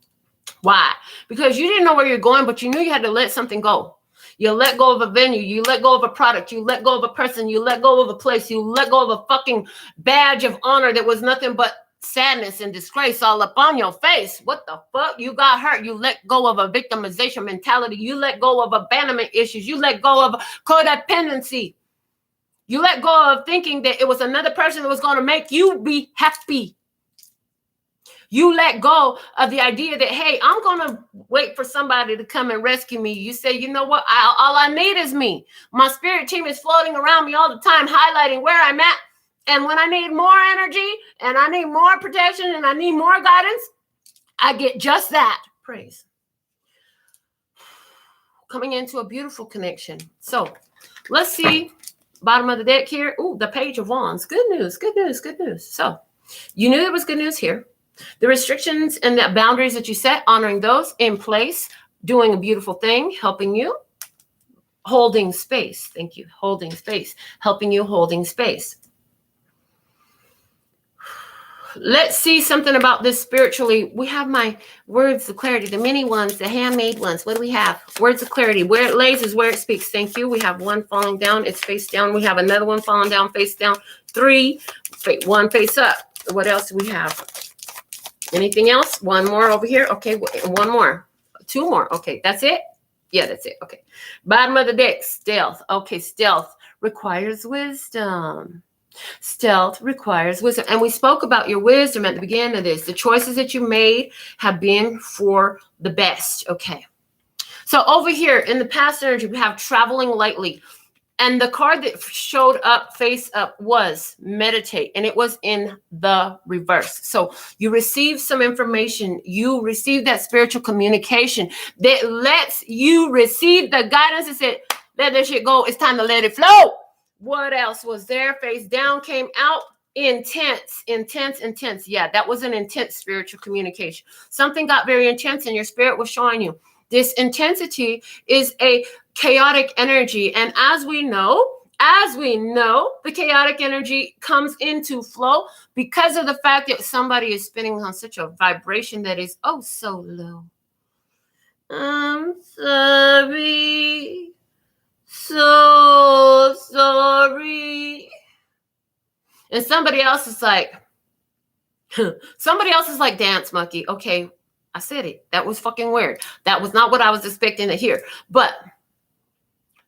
Why? Because you didn't know where you're going, but you knew you had to let something go. You let go of a venue. You let go of a product. You let go of a person. You let go of a place. You let go of a fucking badge of honor that was nothing but sadness and disgrace all up on your face. What the fuck? You got hurt. You let go of a victimization mentality. You let go of abandonment issues. You let go of codependency. You let go of thinking that it was another person that was going to make you be happy. You let go of the idea that, hey, I'm going to wait for somebody to come and rescue me. You say, you know what? All I need is me. My spirit team is floating around me all the time, highlighting where I'm at. And when I need more energy and I need more protection and I need more guidance, I get just that. Praise. Coming into a beautiful connection. So let's see. Bottom of the deck here. Ooh, the Page of Wands. Good news, good news, good news. So you knew there was good news here. The restrictions and the boundaries that you set, honoring those in place, doing a beautiful thing, helping you, holding space. Thank you. Holding space, helping you, holding space. Let's see something about this spiritually. We have my words of clarity, the mini ones, the handmade ones. What do we have? Words of clarity. Where it lays is where it speaks. Thank you. We have one falling down. It's face down. We have another one falling down, face down. 3, one face up. What else do we have? Anything else? One more over here. Okay, one more. 2 more. Okay, that's it. Yeah, that's it. Okay. Bottom of the deck, stealth. Okay, stealth requires wisdom. Stealth requires wisdom. And we spoke about your wisdom at the beginning of this. The choices that you made have been for the best. Okay. So over here in the past energy, we have traveling lightly. And the card that showed up face up was meditate, and it was in the reverse. So you receive some information. You receive that spiritual communication that lets you receive the guidance that said, let that shit go. It's time to let it flow. What else was there? Face down came out. Intense. Yeah, that was an intense spiritual communication. Something got very intense and your spirit was showing you. This intensity is a chaotic energy. And as we know, the chaotic energy comes into flow because of the fact that somebody is spinning on such a vibration that is oh so low. I'm sorry. So sorry. And somebody else is like, dance monkey. Okay, I said it. That was fucking weird. That was not what I was expecting to hear. But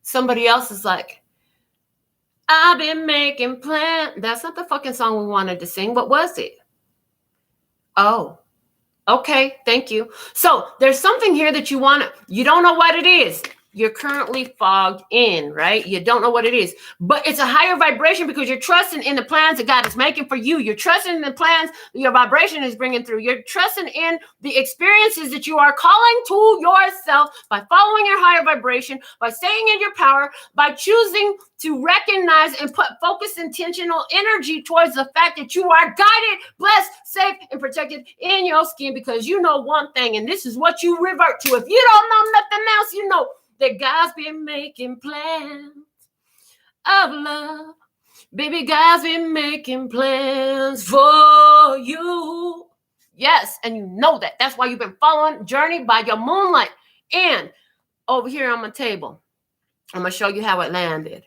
somebody else is like, I've been making plans. That's not the fucking song we wanted to sing. What was it? Oh, okay. Thank you. So there's something here that you don't know what it is. You're currently fogged in, right? You don't know what it is, but it's a higher vibration because you're trusting in the plans that God is making for you. You're trusting in the plans your vibration is bringing through. You're trusting in the experiences that you are calling to yourself by following your higher vibration, by staying in your power, by choosing to recognize and put focused intentional energy towards the fact that you are guided, blessed, safe, and protected in your skin because you know one thing, and this is what you revert to. If you don't know nothing else, you know that God's been making plans of love. Baby, God's been making plans for you. Yes, and you know that. That's why you've been following Journey by your moonlight. And over here on my table, I'm going to show you how it landed.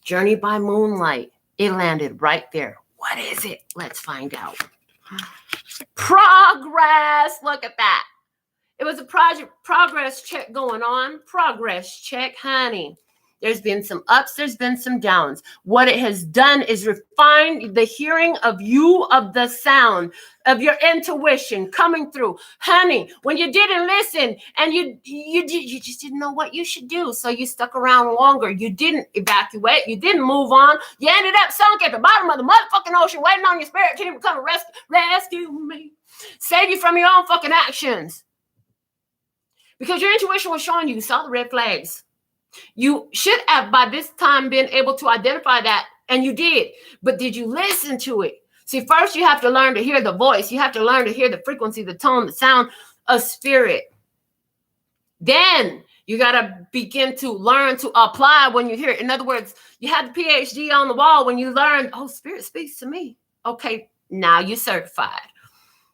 Journey by moonlight. It landed right there. What is it? Let's find out. Progress. Look at that. It was a progress check going on. Progress check, honey. There's been some ups. There's been some downs. What it has done is refine the hearing of you, of the sound, of your intuition coming through. Honey, when you didn't listen and you just didn't know what you should do, so you stuck around longer. You didn't evacuate. You didn't move on. You ended up sunk at the bottom of the motherfucking ocean waiting on your spirit team to come and rescue me. Save you from your own fucking actions. Because your intuition was showing you saw the red flags. You should have by this time been able to identify that, and you did. But did you listen to it? See, first you have to learn to hear the voice. You have to learn to hear the frequency, the tone, the sound of spirit. Then you got to begin to learn to apply when you hear it. In other words, you had the PhD on the wall when you learned, oh, spirit speaks to me. Okay, now you're certified.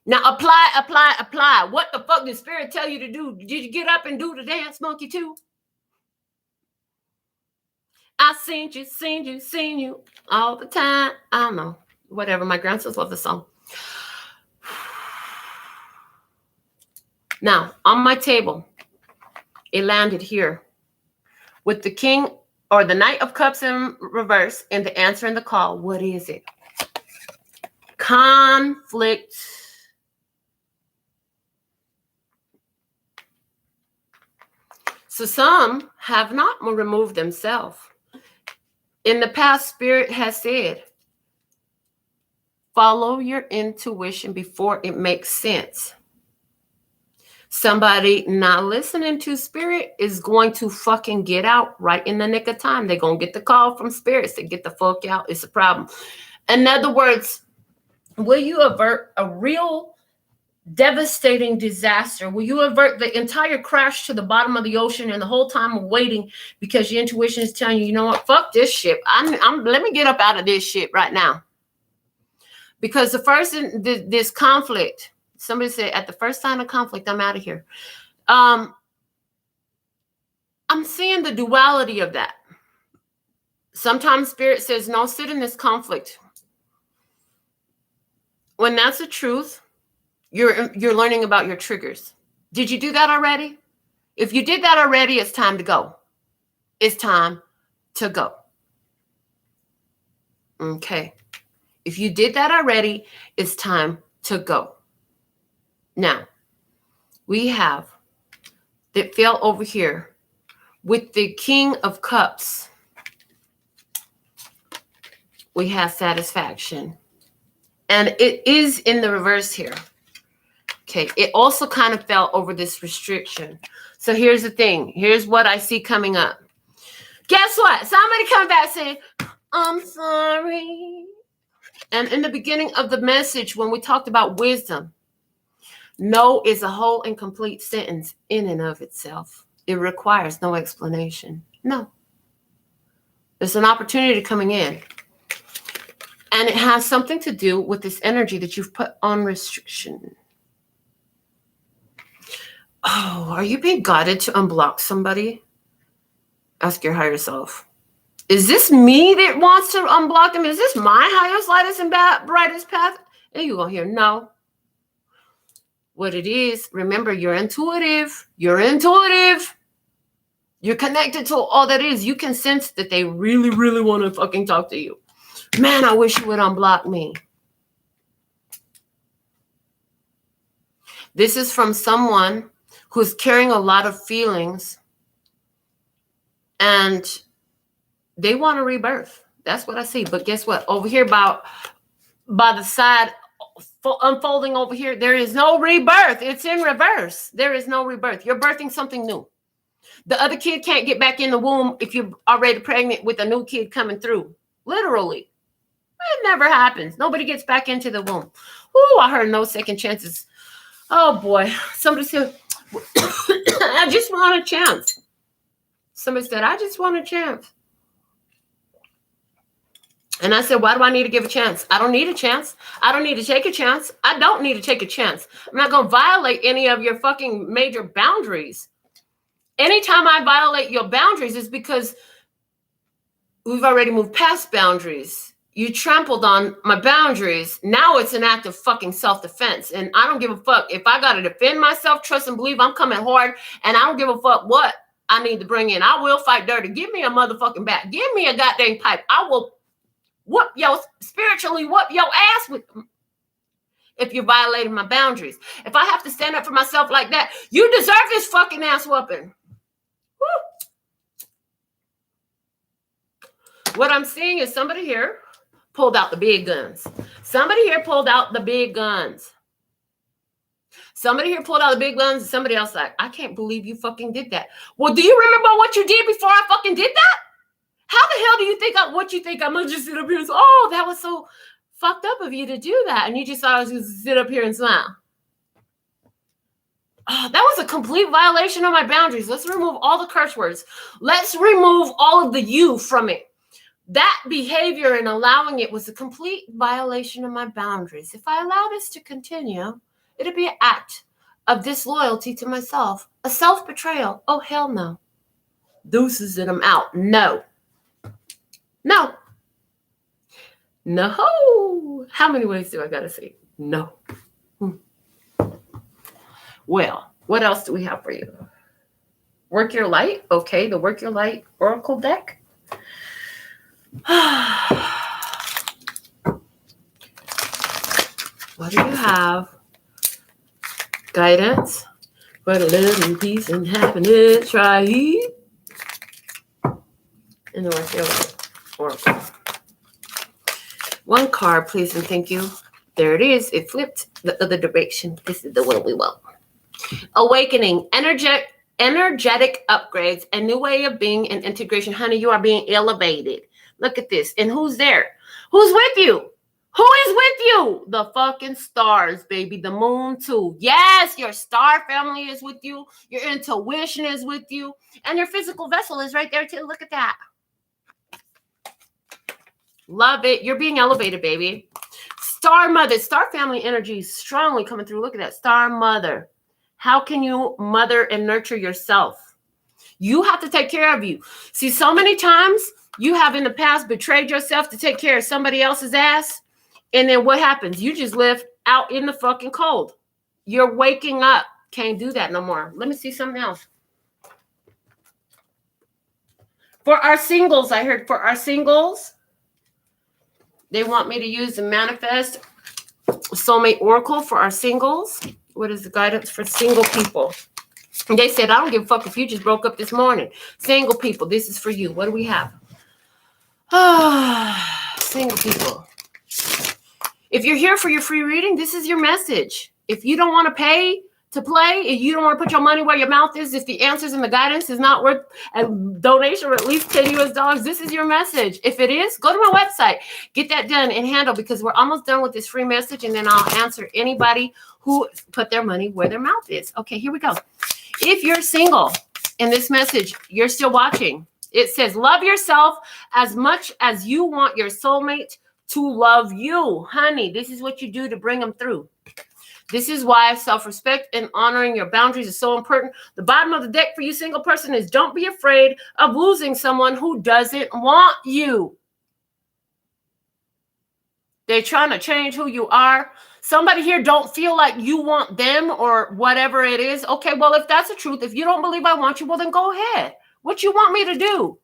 Now apply. What the fuck did spirit tell you to do? Did you get up and do the dance monkey too? I seen you all the time. I don't know. Whatever. My grandsons love the song. Now, on my table, it landed here with the King or the Knight of Cups in reverse and the answer in the call. What is it? Conflict. So some have not removed themselves. In the past, Spirit has said, follow your intuition before it makes sense. Somebody not listening to Spirit is going to fucking get out right in the nick of time. They're going to get the call from spirits to get the fuck out. It's a problem. In other words, will you avert a real devastating disaster? Will you avert the entire crash to the bottom of the ocean and the whole time of waiting because your intuition is telling you, you know what, fuck this ship. Let me get up out of this shit right now. Because the first, this conflict, somebody said at the first sign of conflict, I'm out of here. I'm seeing the duality of that. Sometimes Spirit says, no, sit in this conflict. When that's the truth, you're learning about your triggers. Did you do that already? If you did that already, it's time to go. It's time to go. Okay. If you did that already, it's time to go. Now, we have that fell over here with the King of Cups. We have satisfaction. And it is in the reverse here. Okay. It also kind of fell over this restriction. So here's the thing. Here's what I see coming up. Guess what? Somebody come back saying, I'm sorry. And in the beginning of the message, when we talked about wisdom, no is a whole and complete sentence in and of itself. It requires no explanation. No. There's an opportunity coming in. And it has something to do with this energy that you've put on restriction. Oh, are you being guided to unblock somebody? Ask your higher self. Is this me that wants to unblock them? Is this my highest, lightest, and brightest path? And you're going to hear no. What it is, remember, you're intuitive. You're intuitive. You're connected to all that is. You can sense that they really, really want to fucking talk to you. Man, I wish you would unblock me. This is from someone who's carrying a lot of feelings and they want a rebirth. That's what I see. But guess what? Over here by the side unfolding over here, there is no rebirth. It's in reverse. There is no rebirth. You're birthing something new. The other kid can't get back in the womb if you're already pregnant with a new kid coming through. Literally. It never happens. Nobody gets back into the womb. Oh, I heard no second chances. Oh, boy. Somebody said, I just want a chance. Somebody said, I just want a chance. And I said, why do I need to give a chance? I don't need a chance. I don't need to take a chance. I don't need to take a chance. I'm not going to violate any of your fucking major boundaries. Anytime I violate your boundaries is because we've already moved past boundaries. You trampled on my boundaries. Now it's an act of fucking self-defense. And I don't give a fuck. If I got to defend myself, trust and believe, I'm coming hard. And I don't give a fuck what I need to bring in. I will fight dirty. Give me a motherfucking bat. Give me a goddamn pipe. I will spiritually whoop your ass with if you're violating my boundaries. If I have to stand up for myself like that, you deserve this fucking ass whooping. Woo. What I'm seeing is somebody here pulled out the big guns. Somebody here pulled out the big guns. Somebody here pulled out the big guns and somebody else like, I can't believe you fucking did that. Well, do you remember what you did before I fucking did that? How the hell do you think what you think I'm gonna just sit up here and say, oh, that was so fucked up of you to do that. And you just thought I was gonna sit up here and smile. Oh, that was a complete violation of my boundaries. Let's remove all the curse words. Let's remove all of the you from it. That behavior and allowing it was a complete violation of my boundaries. If I allow this to continue, it'll be an act of disloyalty to myself, a self-betrayal. Oh, hell no. Deuces and I'm out. No. No. No. How many ways do I got to say no? Well, what else do we have for you? Work Your Light. Okay, the Work Your Light Oracle deck. What do you have? Guidance. For the living peace and happiness. Try. And the Work Your Light Oracle. One card, please and thank you. There it is. It flipped the other direction. This is the one we want. Awakening. Energetic upgrades. A new way of being and integration. Honey, you are being elevated. Look at this. And who's there? Who's with you? Who is with you? The fucking stars, baby. The moon, too. Yes, your star family is with you. Your intuition is with you. And your physical vessel is right there, too. Look at that. Love it. You're being elevated, baby. Star mother. Star family energy is strongly coming through. Look at that. Star mother. How can you mother and nurture yourself? You have to take care of you. See, so many times you have in the past betrayed yourself to take care of somebody else's ass. And then what happens? You just live out in the fucking cold. You're waking up. Can't do that no more. Let me see something else. For our singles, I heard for our singles, they want me to use the Manifest Soulmate Oracle for our singles. What is the guidance for single people? And they said, I don't give a fuck if you just broke up this morning. Single people, this is for you. What do we have? Single people. If you're here for your free reading, this is your message. If you don't want to pay to play, if you don't want to put your money where your mouth is, if the answers and the guidance is not worth a donation of at least $10 US, this is your message. If it is, go to my website, get that done and handle, because we're almost done with this free message, and then I'll answer anybody who put their money where their mouth is. Okay, here we go. If you're single in this message, you're still watching. It says, love yourself as much as you want your soulmate to love you. Honey, this is what you do to bring them through. This is why self-respect and honoring your boundaries is so important. The bottom of the deck for you single person is, don't be afraid of losing someone who doesn't want you. They're trying to change who you are. Somebody here don't feel like you want them or whatever it is. Okay, well, if that's the truth, if you don't believe I want you, well, then go ahead. What you want me to do?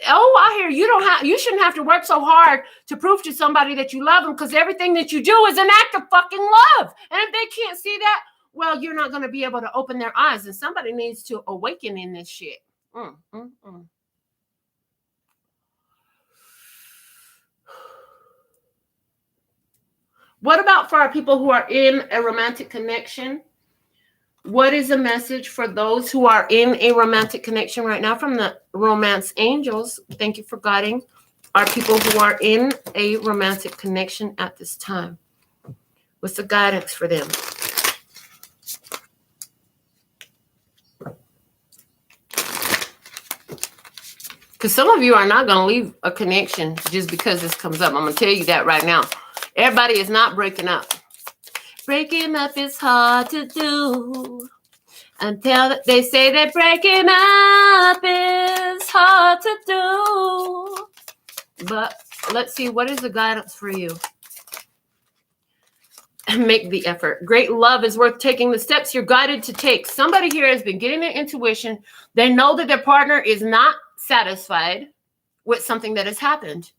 Oh, I hear you shouldn't have to work so hard to prove to somebody that you love them, because everything that you do is an act of fucking love. And if they can't see that, well, you're not going to be able to open their eyes, and somebody needs to awaken in this shit. What about for our people who are in a romantic connection? What is a message for those who are in a romantic connection right now from the romance angels? Thank you for guiding our people who are in a romantic connection at this time. What's the guidance for them? Because some of you are not going to leave a connection just because this comes up. I'm going to tell you that right now. Everybody is not breaking up. Breaking up is hard to do. Until they say that breaking up is hard to do. But let's see, what is the guidance for you? Make the effort. Great love is worth taking the steps you're guided to take. Somebody here has been getting their intuition. They know that their partner is not satisfied with something that has happened.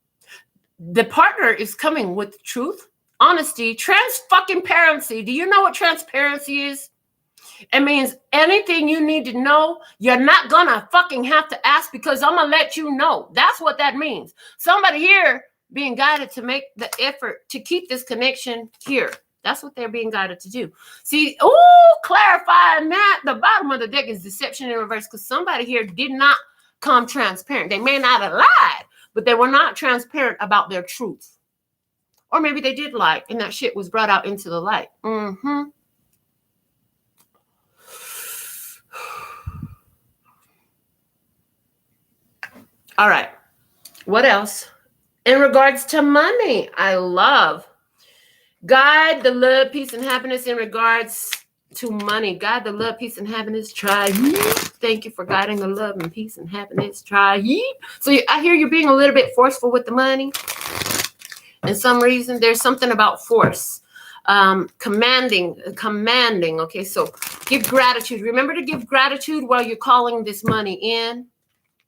The partner is coming with truth, honesty, transparency. Do you know what transparency is? It means anything you need to know, you're not gonna fucking have to ask, because I'm gonna let you know. That's what that means. Somebody here being guided to make the effort to keep this connection here. That's what they're being guided to do. See, clarifying that, the bottom of the deck is deception in reverse, because somebody here did not come transparent. They may not have lied, but they were not transparent about their truth. Or maybe they did lie, and that shit was brought out into the light. All right. What else? In regards to money, I love. Guide the love, peace, and happiness in regards to money. Guide the love, peace, and happiness. Try. Thank you for guiding the love and peace and happiness. Try. So I hear you're being a little bit forceful with the money. And some reason, there's something about force. Commanding. Okay, so give gratitude. Remember to give gratitude while you're calling this money in.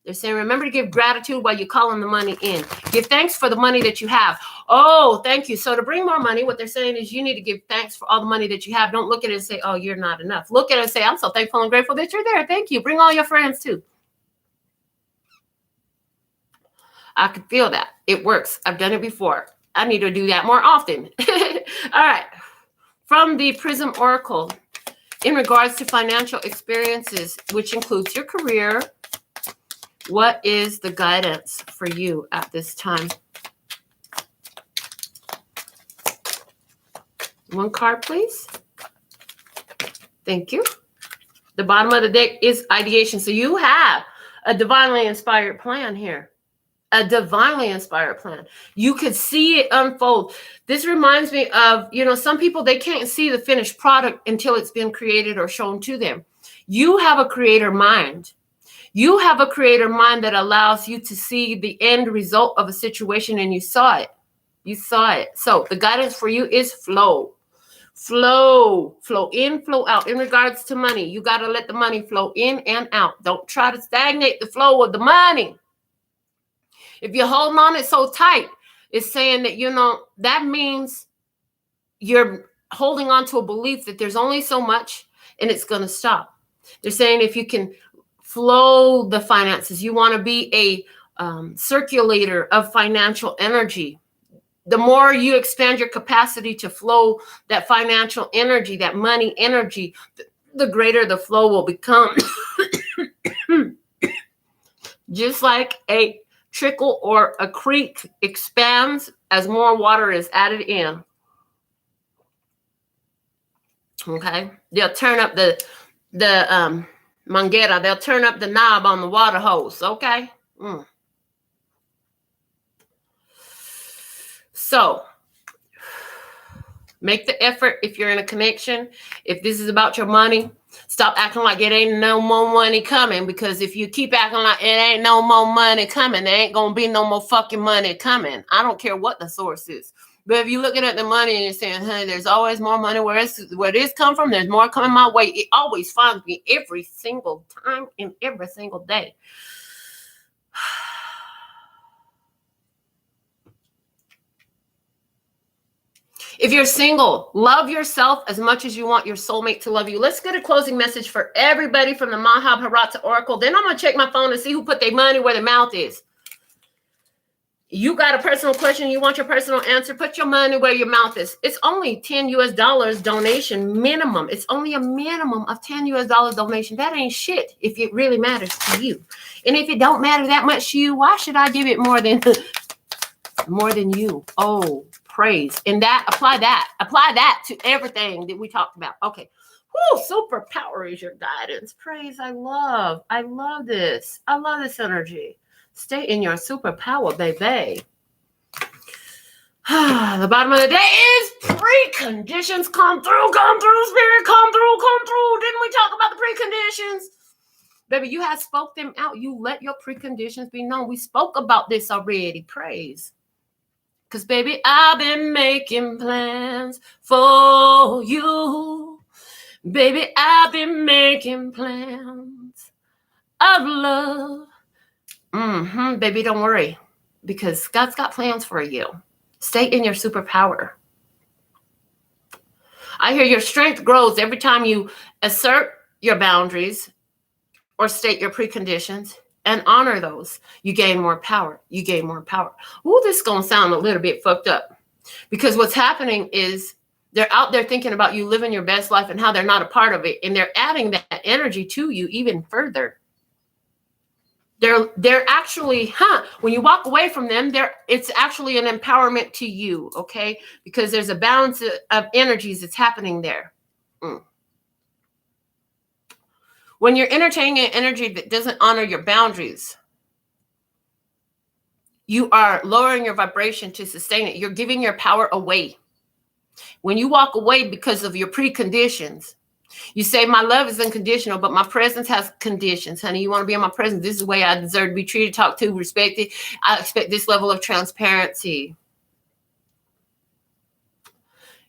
They're saying, remember to give gratitude while you're calling the money in. Give thanks for the money that you have. Oh, thank you. So to bring more money, what they're saying is you need to give thanks for all the money that you have. Don't look at it and say, oh, you're not enough. Look at it and say, I'm so thankful and grateful that you're there. Thank you. Bring all your friends too. I can feel that. It works. I've done it before. I need to do that more often. All right. From the Prism Oracle, in regards to financial experiences, which includes your career, what is the guidance for you at this time? One card, please. Thank you. The bottom of the deck is ideation. So you have a divinely inspired plan here. A divinely inspired plan. You could see it unfold. This reminds me of, some people, they can't see the finished product until it's been created or shown to them. You have a creator mind. You have a creator mind that allows you to see the end result of a situation, and you saw it. You saw it. So the guidance for you is flow. Flow in, flow out. In regards to money, you got to let the money flow in and out. Don't try to stagnate the flow of the money. If you're holding on it so tight, it's saying that, that means you're holding on to a belief that there's only so much and it's going to stop. They're saying if you can flow the finances, you want to be a circulator of financial energy. The more you expand your capacity to flow that financial energy, that money energy, the greater the flow will become. Just like a trickle or a creek expands as more water is added in. Okay, they'll turn up the manguera. They'll turn up the knob on the water hose. Okay. So make the effort if you're in a connection. If this is about your money, stop acting like it ain't no more money coming, because if you keep acting like it ain't no more money coming, there ain't going to be no more fucking money coming. I don't care what the source is. But if you're looking at the money and you're saying, hey, there's always more money where it come from, there's more coming my way. It always finds me every single time and every single day. If you're single, love yourself as much as you want your soulmate to love you. Let's get a closing message for everybody from the Mahabharata Oracle. Then I'm going to check my phone to see who put their money where their mouth is. You got a personal question, you want your personal answer, put your money where your mouth is. It's only $10 US donation minimum. It's only a minimum of $10 US donation. That ain't shit if it really matters to you. And if it don't matter that much to you, why should I give it more than you? Oh, praise. And apply that to everything that we talked about. Okay. Whoo, superpower is your guidance. Praise. I love this. I love this energy. Stay in your superpower, baby. The bottom of the day is preconditions. Come through, spirit, come through. Didn't we talk about the preconditions? Baby, you have spoke them out. You let your preconditions be known. We spoke about this already. Praise. Because, baby, I've been making plans for you. Baby, I've been making plans of love. Baby, don't worry, because God's got plans for you. Stay in your superpower. I hear your strength grows every time you assert your boundaries or state your preconditions and honor those. You gain more power. Ooh, this is going to sound a little bit fucked up, because what's happening is they're out there thinking about you living your best life and how they're not a part of it. And they're adding that energy to you even further. They're actually, when you walk away from them, it's actually an empowerment to you, okay? Because there's a balance of energies that's happening there. When you're entertaining an energy that doesn't honor your boundaries, you are lowering your vibration to sustain it. You're giving your power away. When you walk away because of your preconditions, you say, my love is unconditional, but my presence has conditions. Honey, you want to be in my presence. This is the way I deserve to be treated, talked to, respected. I expect this level of transparency.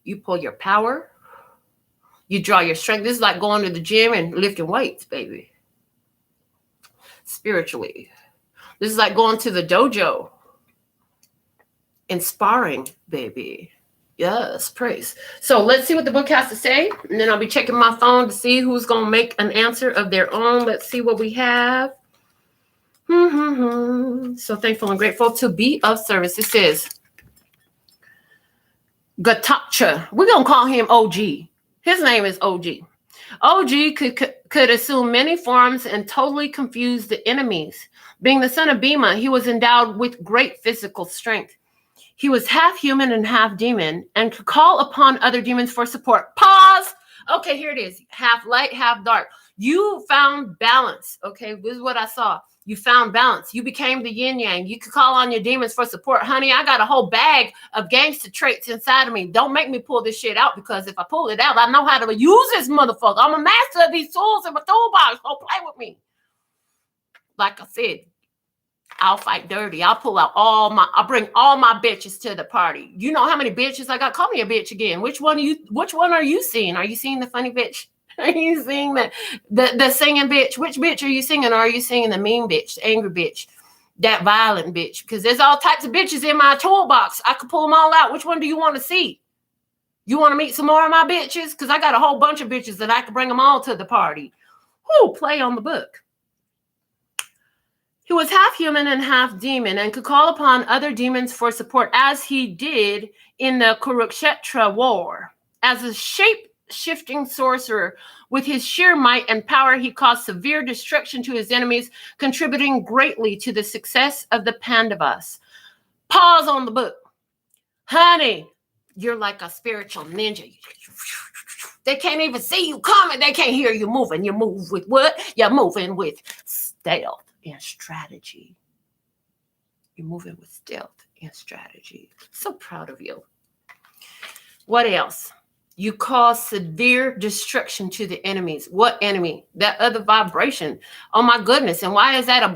You pull your power. You draw your strength. This is like going to the gym and lifting weights, baby. Spiritually. This is like going to the dojo and sparring, baby. Yes, praise. So let's see what the book has to say. And then I'll be checking my phone to see who's going to make an answer of their own. Let's see what we have. So thankful and grateful to be of service. It says, Gatacha. We're going to call him OG. His name is OG. OG could assume many forms and totally confuse the enemies. Being the son of Bhima, he was endowed with great physical strength. He was half human and half demon and could call upon other demons for support. Pause. Okay, here it is. Half light, half dark. You found balance. Okay, this is what I saw. You found balance. You became the yin yang. You could call on your demons for support. Honey, I got a whole bag of gangster traits inside of me. Don't make me pull this shit out, because if I pull it out, I know how to use this motherfucker. I'm a master of these tools in my toolbox. Don't play with me. Like I said, I'll fight dirty. I'll I'll bring all my bitches to the party. You know how many bitches I got? Call me a bitch again. Which one are you seeing? Are you seeing the funny bitch? Are you seeing the singing bitch? Which bitch are you singing? Or are you singing the mean bitch, the angry bitch, that violent bitch, because there's all types of bitches in my toolbox. I could pull them all out. Which one do you want to see? You want to meet some more of my bitches? Because I got a whole bunch of bitches that I could bring them all to the party. Whoo, play on the book. He was half human and half demon and could call upon other demons for support, as he did in the Kurukshetra war. As a shape-shifting sorcerer, with his sheer might and power, he caused severe destruction to his enemies, contributing greatly to the success of the Pandavas. Pause on the book. Honey, you're like a spiritual ninja. They can't even see you coming. They can't hear you moving. You move with what? You're moving with stealth and strategy. You're moving with stealth and strategy. So proud of you. What else? You cause severe destruction to the enemies. What enemy? That other vibration. Oh my goodness! And why is that a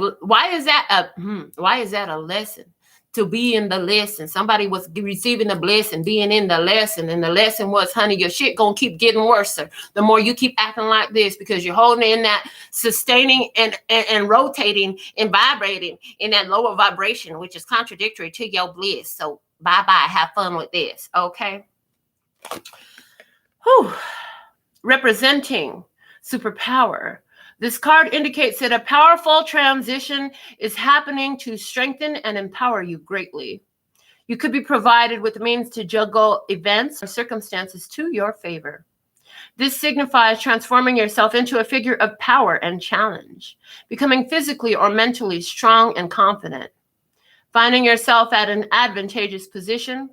lesson? To be in the lesson. Somebody was receiving the blessing, being in the lesson, and the lesson was, honey, your shit gonna keep getting worse. The more you keep acting like this, because you're holding in that sustaining and rotating and vibrating in that lower vibration, which is contradictory to your bliss. So bye-bye. Have fun with this. Okay. Whew. Representing superpower. This card indicates that a powerful transition is happening to strengthen and empower you greatly. You could be provided with the means to juggle events or circumstances to your favor. This signifies transforming yourself into a figure of power and challenge, becoming physically or mentally strong and confident, finding yourself at an advantageous position.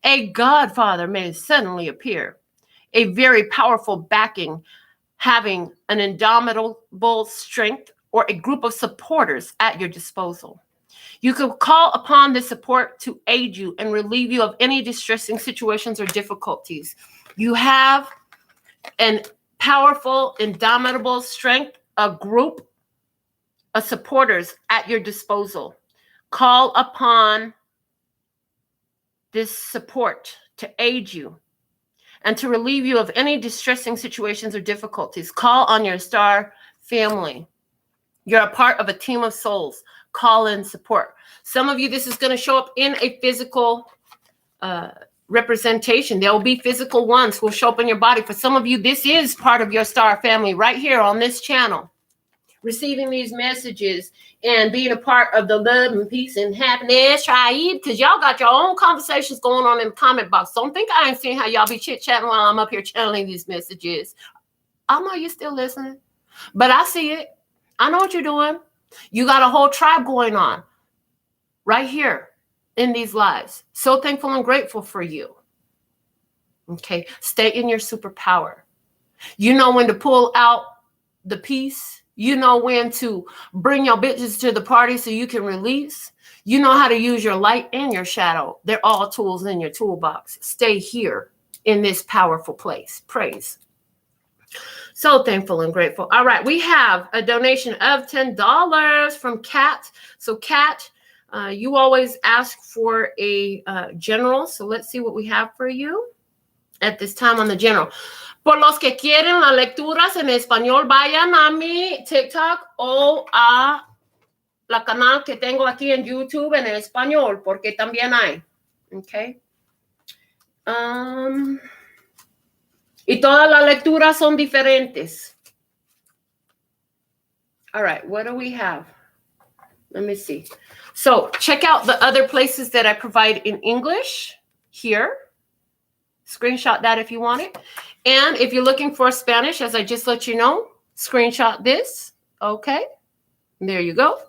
A godfather may suddenly appear, a very powerful backing, having an indomitable strength, or a group of supporters at your disposal. You could call upon this support to aid you and relieve you of any distressing situations or difficulties. You have an powerful, indomitable strength, a group of supporters at your disposal. Call upon this support to aid you and to relieve you of any distressing situations or difficulties. Call on your star family. You're a part of a team of souls. Call in support. Some of you, this is going to show up in a physical representation. There will be physical ones who will show up in your body. For some of you, this is part of your star family right here on this channel. Receiving these messages and being a part of the love and peace and happiness tribe, because y'all got your own conversations going on in the comment box. Don't think I ain't seeing how y'all be chit-chatting while I'm up here channeling these messages. I know you're still listening, but I see it. I know what you're doing. You got a whole tribe going on right here in these lives. So thankful and grateful for you. Okay, stay in your superpower. You know when to pull out the peace. You know when to bring your bitches to the party so you can release. You know how to use your light and your shadow. They're all tools in your toolbox. Stay here in this powerful place. Praise. So thankful and grateful. All right, we have a donation of $10 from Kat. So Kat, you always ask for a general. So let's see what we have for you at this time on the general. Por los que quieren las lecturas en español, vayan a mi TikTok o a la canal que tengo aquí en YouTube en español, porque también hay. Okay. Y todas las lecturas son diferentes. All right, what do we have? Let me see. So check out the other places that I provide in English here. Screenshot that if you want it. And if you're looking for Spanish, as I just let you know, screenshot this. Okay. There you go.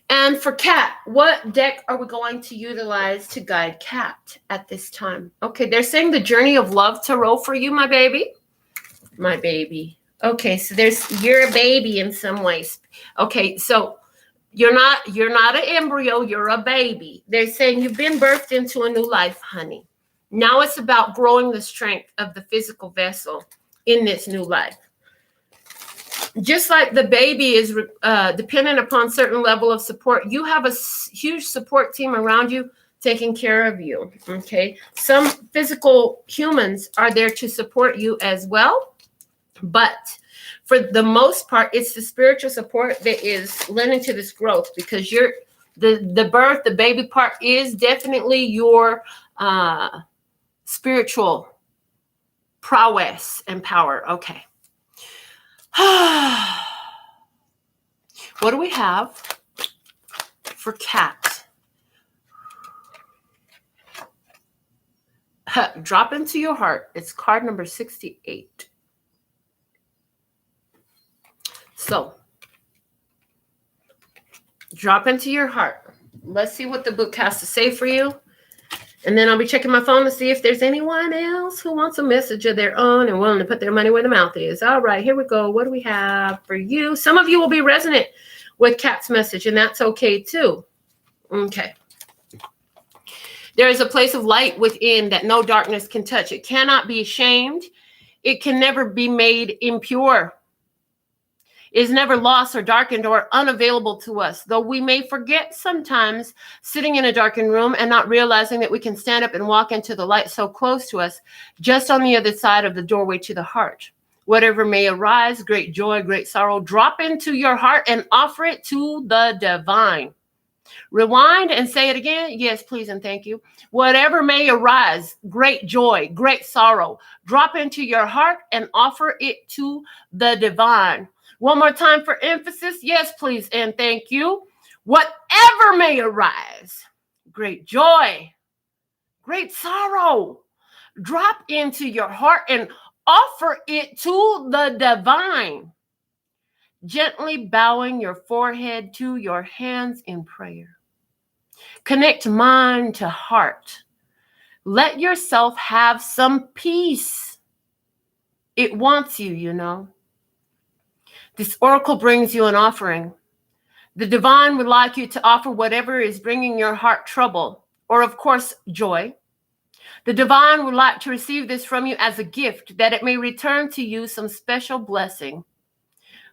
And for Kat, what deck are we going to utilize to guide Kat at this time? Okay, they're saying the Journey of Love Tarot for you, my baby. My baby. Okay, so you're a baby in some ways. Okay, so you're not an embryo, you're a baby. They're saying you've been birthed into a new life, honey. Now it's about growing the strength of the physical vessel in this new life. Just like the baby is dependent upon certain level of support, you have a huge support team around you taking care of you, okay? Some physical humans are there to support you as well, but for the most part, it's the spiritual support that is lending to this growth, because The birth, the baby part is definitely your spiritual prowess and power. Okay. What do we have for cat? Drop into your heart. It's card number 68. So, drop into your heart. Let's see what the book has to say for you. And then I'll be checking my phone to see if there's anyone else who wants a message of their own and willing to put their money where the mouth is. All right, here we go. What do we have for you? Some of you will be resonant with Kat's message, and that's okay too. Okay. There is a place of light within that no darkness can touch. It cannot be shamed. It can never be made impure. It is never lost or darkened or unavailable to us, though we may forget sometimes sitting in a darkened room and not realizing that we can stand up and walk into the light so close to us, just on the other side of the doorway to the heart. Whatever may arise, great joy, great sorrow, drop into your heart and offer it to the divine. Rewind and say it again. Yes, please and thank you. Whatever may arise, great joy, great sorrow, drop into your heart and offer it to the divine. One more time for emphasis. Yes, please and thank you. Whatever may arise, great joy, great sorrow, drop into your heart and offer it to the divine. Gently bowing your forehead to your hands in prayer. Connect mind to heart. Let yourself have some peace. It wants you, you know. This oracle brings you an offering. The divine would like you to offer whatever is bringing your heart trouble, or of course, joy. The divine would like to receive this from you as a gift, that it may return to you some special blessing.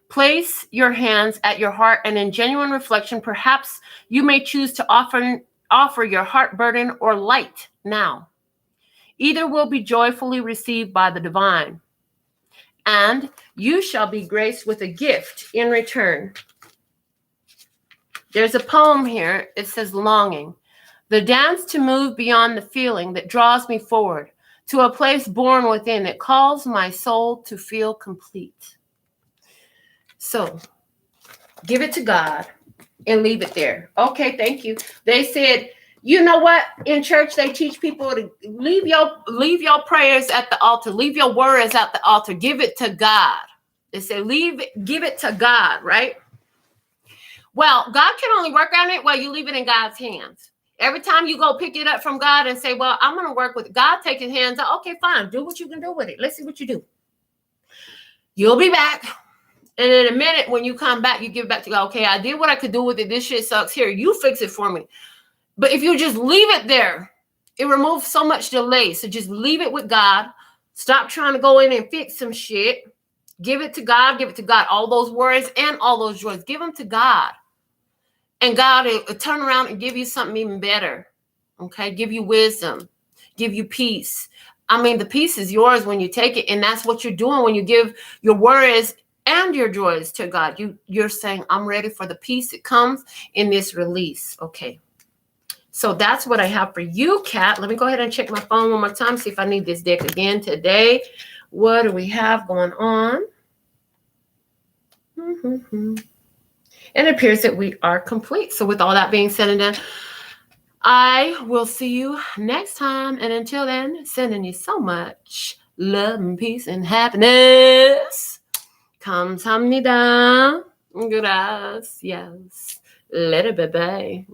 Place your hands at your heart, and in genuine reflection, perhaps you may choose to offer your heart burden or light now. Either will be joyfully received by the divine, and you shall be graced with a gift in return. There's a poem here. It says, longing. The dance to move beyond the feeling that draws me forward to a place born within that calls my soul to feel complete. So, give it to God and leave it there. Okay, thank you. They said, you know what? In church, they teach people to leave your prayers at the altar. Leave your worries at the altar. Give it to God. They say, give it to God, right? Well, God can only work on it while you leave it in God's hands. Every time you go pick it up from God and say, well, I'm going to work with it. God, take his hands out. Okay, fine. Do what you can do with it. Let's see what you do. You'll be back. And in a minute, when you come back, you give it back to God. Okay, I did what I could do with it. This shit sucks. Here, you fix it for me. But if you just leave it there, it removes so much delay. So just leave it with God. Stop trying to go in and fix some shit. Give it to God. Give it to God. All those worries and all those joys. Give them to God. And God will turn around and give you something even better. Okay? Give you wisdom. Give you peace. I mean, the peace is yours when you take it. And that's what you're doing when you give your worries and your joys to God. You're saying, I'm ready for the peace that comes in this release. Okay. So that's what I have for you, Kat. Let me go ahead and check my phone one more time, see if I need this deck again today. What do we have going on? And it appears that we are complete. So with all that being said and done, I will see you next time. And until then, sending you so much love and peace and happiness. 감사합니다. Gracias. Later, bye-bye.